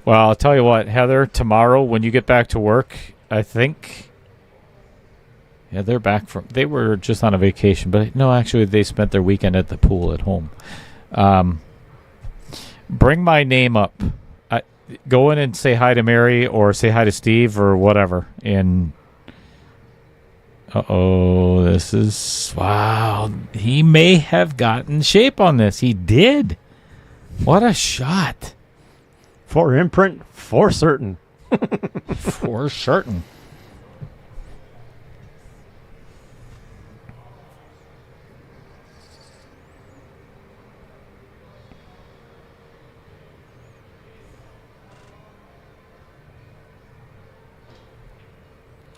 Well, I'll tell you what, Heather, tomorrow when you get back to work, I think, they're back they were just on a vacation, but no, actually they spent their weekend at the pool at home. Bring my name up. Go in and say hi to Mary or say hi to Steve or whatever. And, this is, wow, he may have gotten shape on this. He did. What a shot. 4 Imprint, for certain. For certain.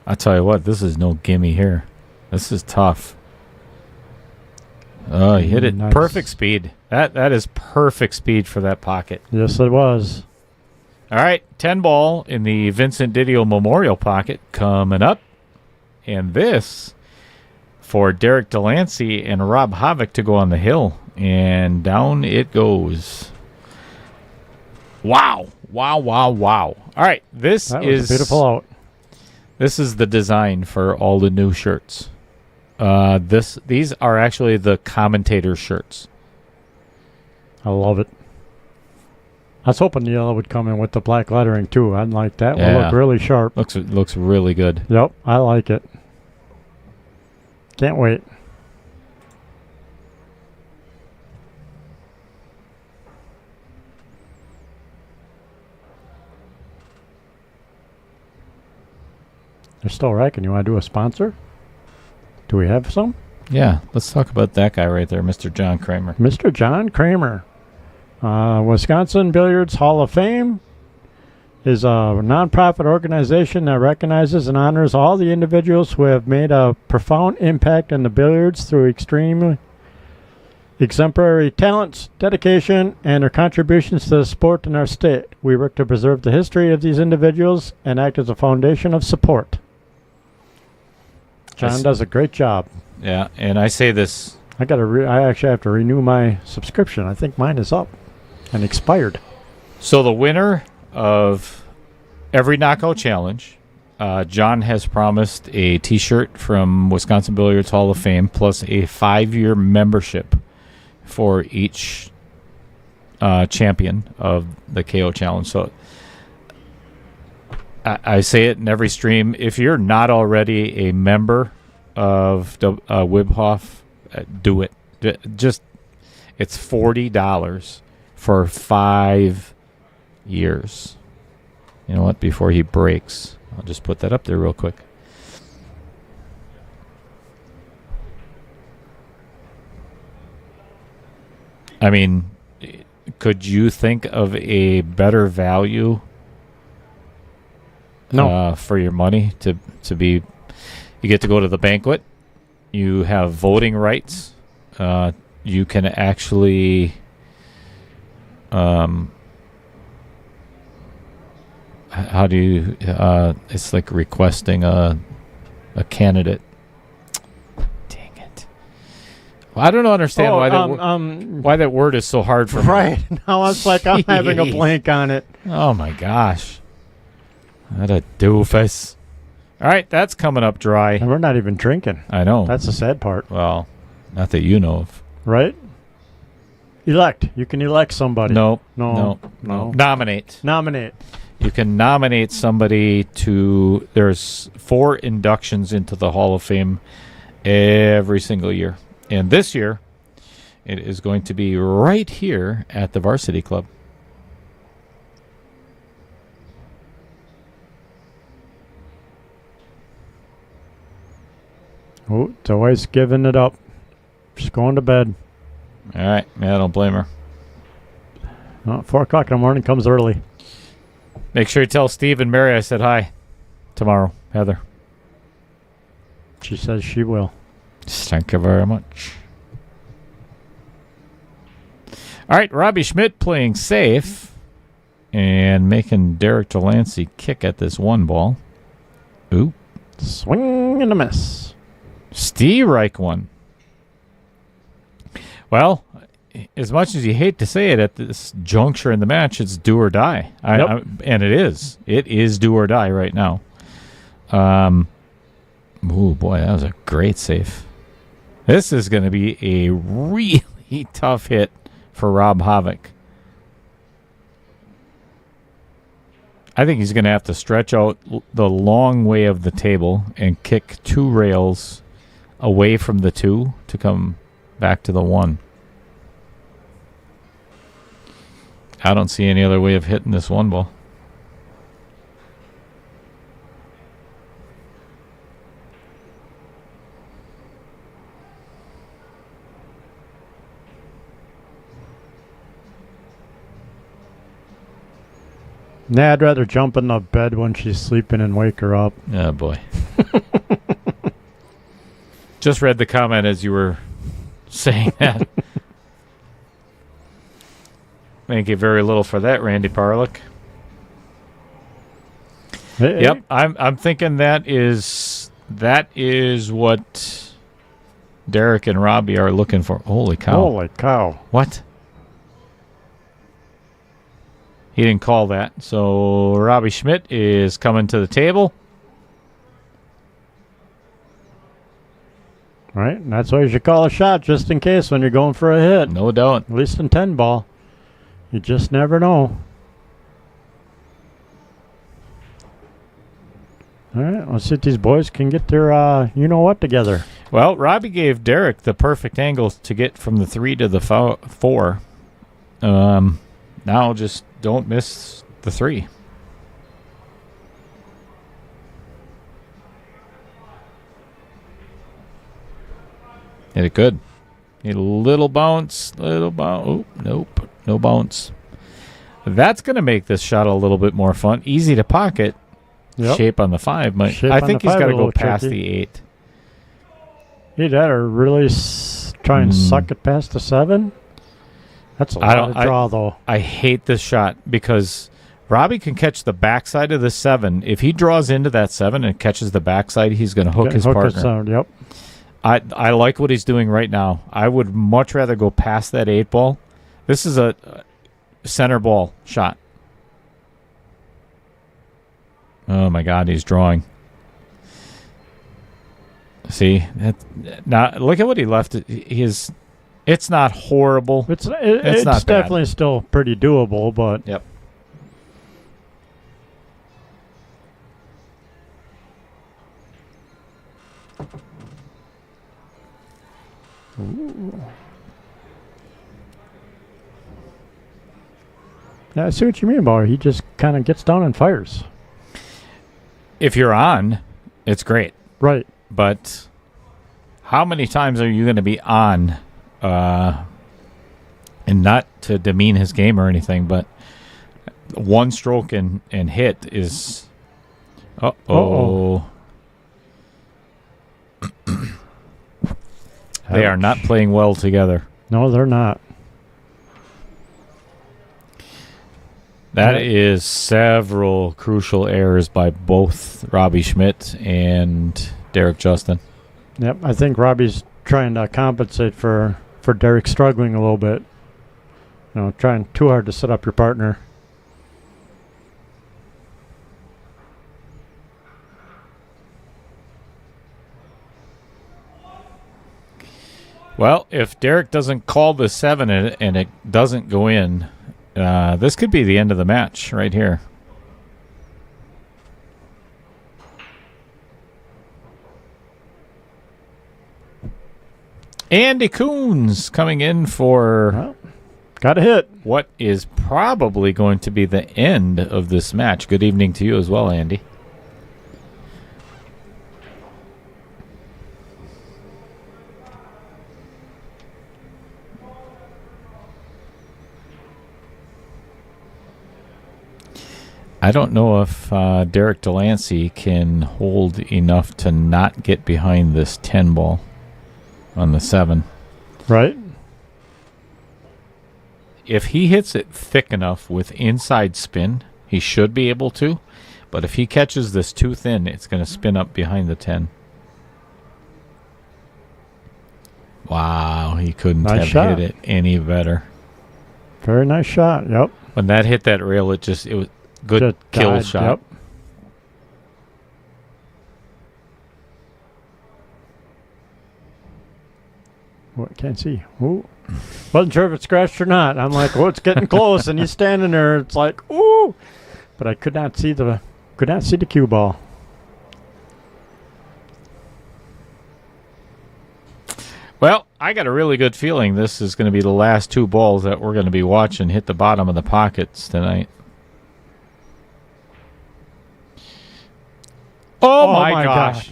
I tell you what, this is no gimme here. This is tough. Oh, he hit it. Nice. Perfect speed. That is perfect speed for that pocket. Yes, it was. All right, 10 ball in the Vincent Didio Memorial pocket coming up. And this for Derek Delancey and Rob Havoc to go on the hill. And down it goes. Wow. Wow, wow, wow. All right, this That was is a beautiful out. This is the design for all the new shirts. These are actually the commentator shirts. I love it. I was hoping the yellow would come in with the black lettering too. I'd like that. Yeah. Will look really sharp. Looks really good. Yep, I like it. Can't wait. They're still racking. You want to do a sponsor? Do we have some? Yeah, let's talk about that guy right there, Mr. John Kramer. Mr. John Kramer. Wisconsin Billiards Hall of Fame is a nonprofit organization that recognizes and honors all the individuals who have made a profound impact in the billiards through extremely exemplary talents, dedication, and their contributions to the sport in our state. We work to preserve the history of these individuals and act as a foundation of support. John does a great job. Yeah, and I say this. I actually have to renew my subscription. I think mine is up and expired. So the winner of every knockout challenge, John has promised a T-shirt from Wisconsin Billiards Hall of Fame plus a 5-year membership for each champion of the KO challenge. So I say it in every stream. If you're not already a member of Wibhoff, do it. Just it's $40 for 5 years. You know what? Before he breaks, I'll just put that up there real quick. I mean, could you think of a better value? No. For your money to be, you get to go to the banquet. You have voting rights. You can actually, how do you? It's like requesting a candidate. Dang it! Well, I don't understand why that word is so hard for me. Right. Now it's like I'm having a blank on it. Oh my gosh! What a doofus! All right, that's coming up dry. And we're not even drinking. I know. That's the sad part. Well, not that you know of. Right? Elect. You can elect somebody. No. No. Nominate. Nominate. You can nominate somebody to. There's 4 inductions into the Hall of Fame every single year. And this year, it is going to be right here at the Varsity Club. Oh, it's always giving it up. Just going to bed. All right. Yeah, I don't blame her. 4 o'clock in the morning comes early. Make sure you tell Steve and Mary I said hi tomorrow, Heather. She says she will. Thank you very much. All right, Robbie Schmidt playing safe and making Derek Delancey kick at this 1 ball. Ooh. Swing and a miss. Steve Reich won. Well, as much as you hate to say it at this juncture in the match, it's do or die. And it is. It is do or die right now. Oh, boy, that was a great save. This is going to be a really tough hit for Rob Havoc. I think he's going to have to stretch out the long way of the table and kick 2 rails away from the 2 to come back to the 1. I don't see any other way of hitting this 1 ball. Nah, I'd rather jump in the bed when she's sleeping and wake her up. Oh, boy. Just read the comment as you were saying that. Thank you very little for that, Randy Parlick. Hey, Yep, I'm thinking that is what Derek and Robbie are looking for. Holy cow! Holy cow! What? He didn't call that. So Robbie Schmidt is coming to the table. Right, and that's why you should call a shot just in case when you're going for a hit. No doubt. At least in 10 ball. You just never know. All right, let's see if these boys can get their you-know-what together. Well, Robbie gave Derek the perfect angle to get from the 3 to the 4. Now just don't miss the 3. Hit it good. Hit a little bounce. Oh, nope. No bounce. That's going to make this shot a little bit more fun. Easy to pocket. Yep. Shape on the 5. Shape I on think the he's 5 got to a go little past tricky. the 8. Either that or really try and suck it past the 7. That's a lot of draw, though. I hate this shot because Robbie can catch the backside of the 7. If he draws into that 7 and catches the backside, he's going to hook his partner. Yep. I like what he's doing right now. I would much rather go past that 8 ball. This is a center ball shot. Oh my God, he's drawing. See, now look at what he left. It's not horrible. It's not bad. definitely still pretty doable, but Yep. yeah, I see what you mean, Bauer. He just kind of gets down and fires. If you're on, it's great. Right. But how many times are you going to be on? And not to demean his game or anything, but one stroke and hit is. Uh-oh. They are not playing well together. No, they're not. That is several crucial errors by both Robbie Schmidt and Derek Justin. Yep, I think Robbie's trying to compensate for Derek struggling a little bit. You know, trying too hard to set up your partner. Well, if Derek doesn't call the 7 and it doesn't go in, this could be the end of the match right here. Andy Coons coming in for Well, got a hit. what is probably going to be the end of this match. Good evening to you as well, Andy. I don't know if Derek Delancey can hold enough to not get behind this 10 ball on the 7. Right. If he hits it thick enough with inside spin, he should be able to. But if he catches this too thin, it's going to spin up behind the 10. Wow, he couldn't Nice have shot. hit it any better. Very nice shot. Yep. When that hit that rail, it was good Just kill died. shot. Yep. What can't see. Ooh. Wasn't sure if it scratched or not. I'm like, oh, it's getting close, and he's standing there. It's like, ooh, but I could not see the cue ball. Well, I got a really good feeling this is going to be the last 2 balls that we're going to be watching hit the bottom of the pockets tonight. Oh my gosh.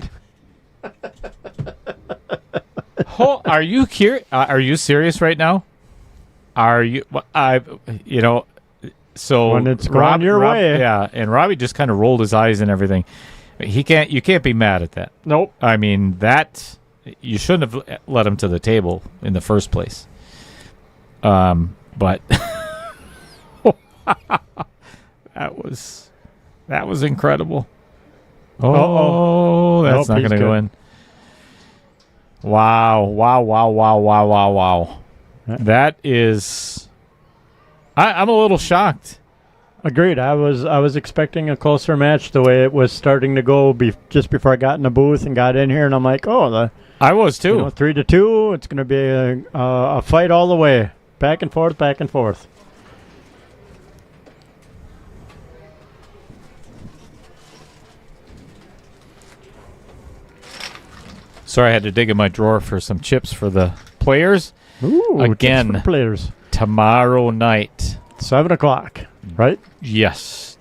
Are you are you serious right now? Are you so When it's going your way. Yeah, and Robbie just kind of rolled his eyes and everything. You can't be mad at that. Nope. I mean, that you shouldn't have let him to the table in the first place. But that was incredible. Oh, that's not going to go in. Wow. That is... I'm a little shocked. Agreed. I was expecting a closer match the way it was starting to go just before I got in the booth and got in here, and I'm like, I was too. 3-2. It's going to be a fight all the way, back and forth, back and forth. Sorry, I had to dig in my drawer for some chips for the players. Ooh, again, for the players. Tomorrow night, 7:00, right? Yes.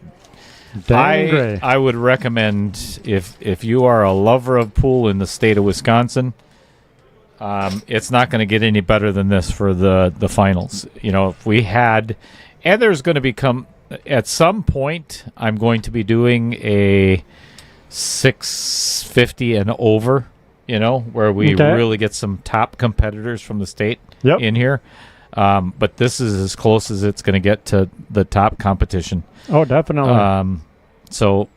Gray. I would recommend if you are a lover of pool in the state of Wisconsin, it's not going to get any better than this for the finals. If we had, and there's going to become at some point, I'm going to be doing a 650 and over. Where we really get some top competitors from the state in here. But this is as close as it's going to get to the top competition. Oh, definitely. So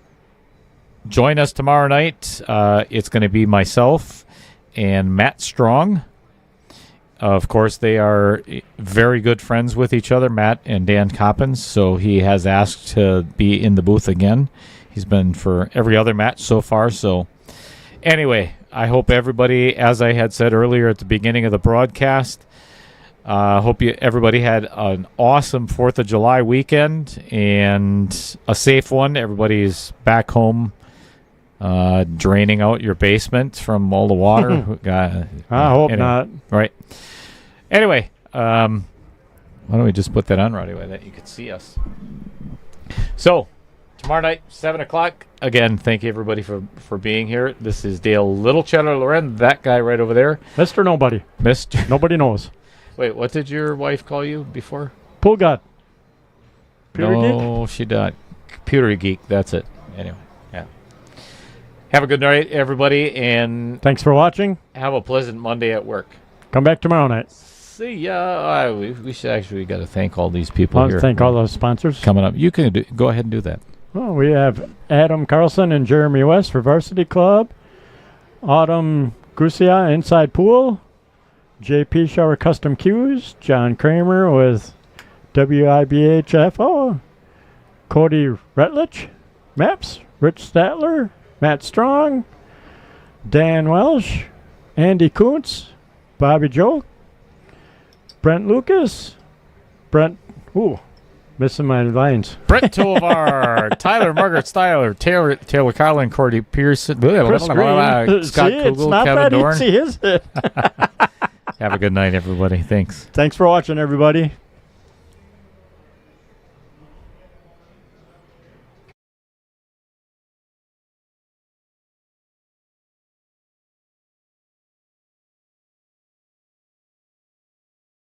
join us tomorrow night. It's going to be myself and Matt Strong. Of course, they are very good friends with each other, Matt and Dan Coppins. So he has asked to be in the booth again. He's been for every other match so far. So anyway, I hope everybody, as I had said earlier at the beginning of the broadcast, hope everybody had an awesome 4th of July weekend and a safe one. Everybody's back home draining out your basement from all the water. I hope not. Right. Anyway, why don't we just put that on right away that you could see us. So, tomorrow night, 7:00. Again, thank you, everybody, for being here. This is Dale Little-Cheddar-Loren, that guy right over there. Mr. Nobody. Nobody knows. Wait, what did your wife call you before? Pool God. No, she did. Computer geek, that's it. Anyway, yeah. Have a good night, everybody, and thanks for watching. Have a pleasant Monday at work. Come back tomorrow night. See ya. We should actually got to thank all these people here. Thank all those sponsors. Coming up. You can go ahead and do that. Well, we have Adam Carlson and Jeremy West for Varsity Club. Autumn Gusia, Inside Pool. JP Shower Custom Cues. John Kramer with WIBHFO. Cody Retlich. Maps. Rich Statler. Matt Strong. Dan Welsh. Andy Kuntz. Bobby Joe. Brent Lucas. Missing my lines. Brett Tovar, Tyler Margaret Styler, Taylor Collin, Cordy Pearson, Scott Kugel, Kevin Dorn. Is it? Have a good night, everybody. Thanks. Thanks for watching, everybody.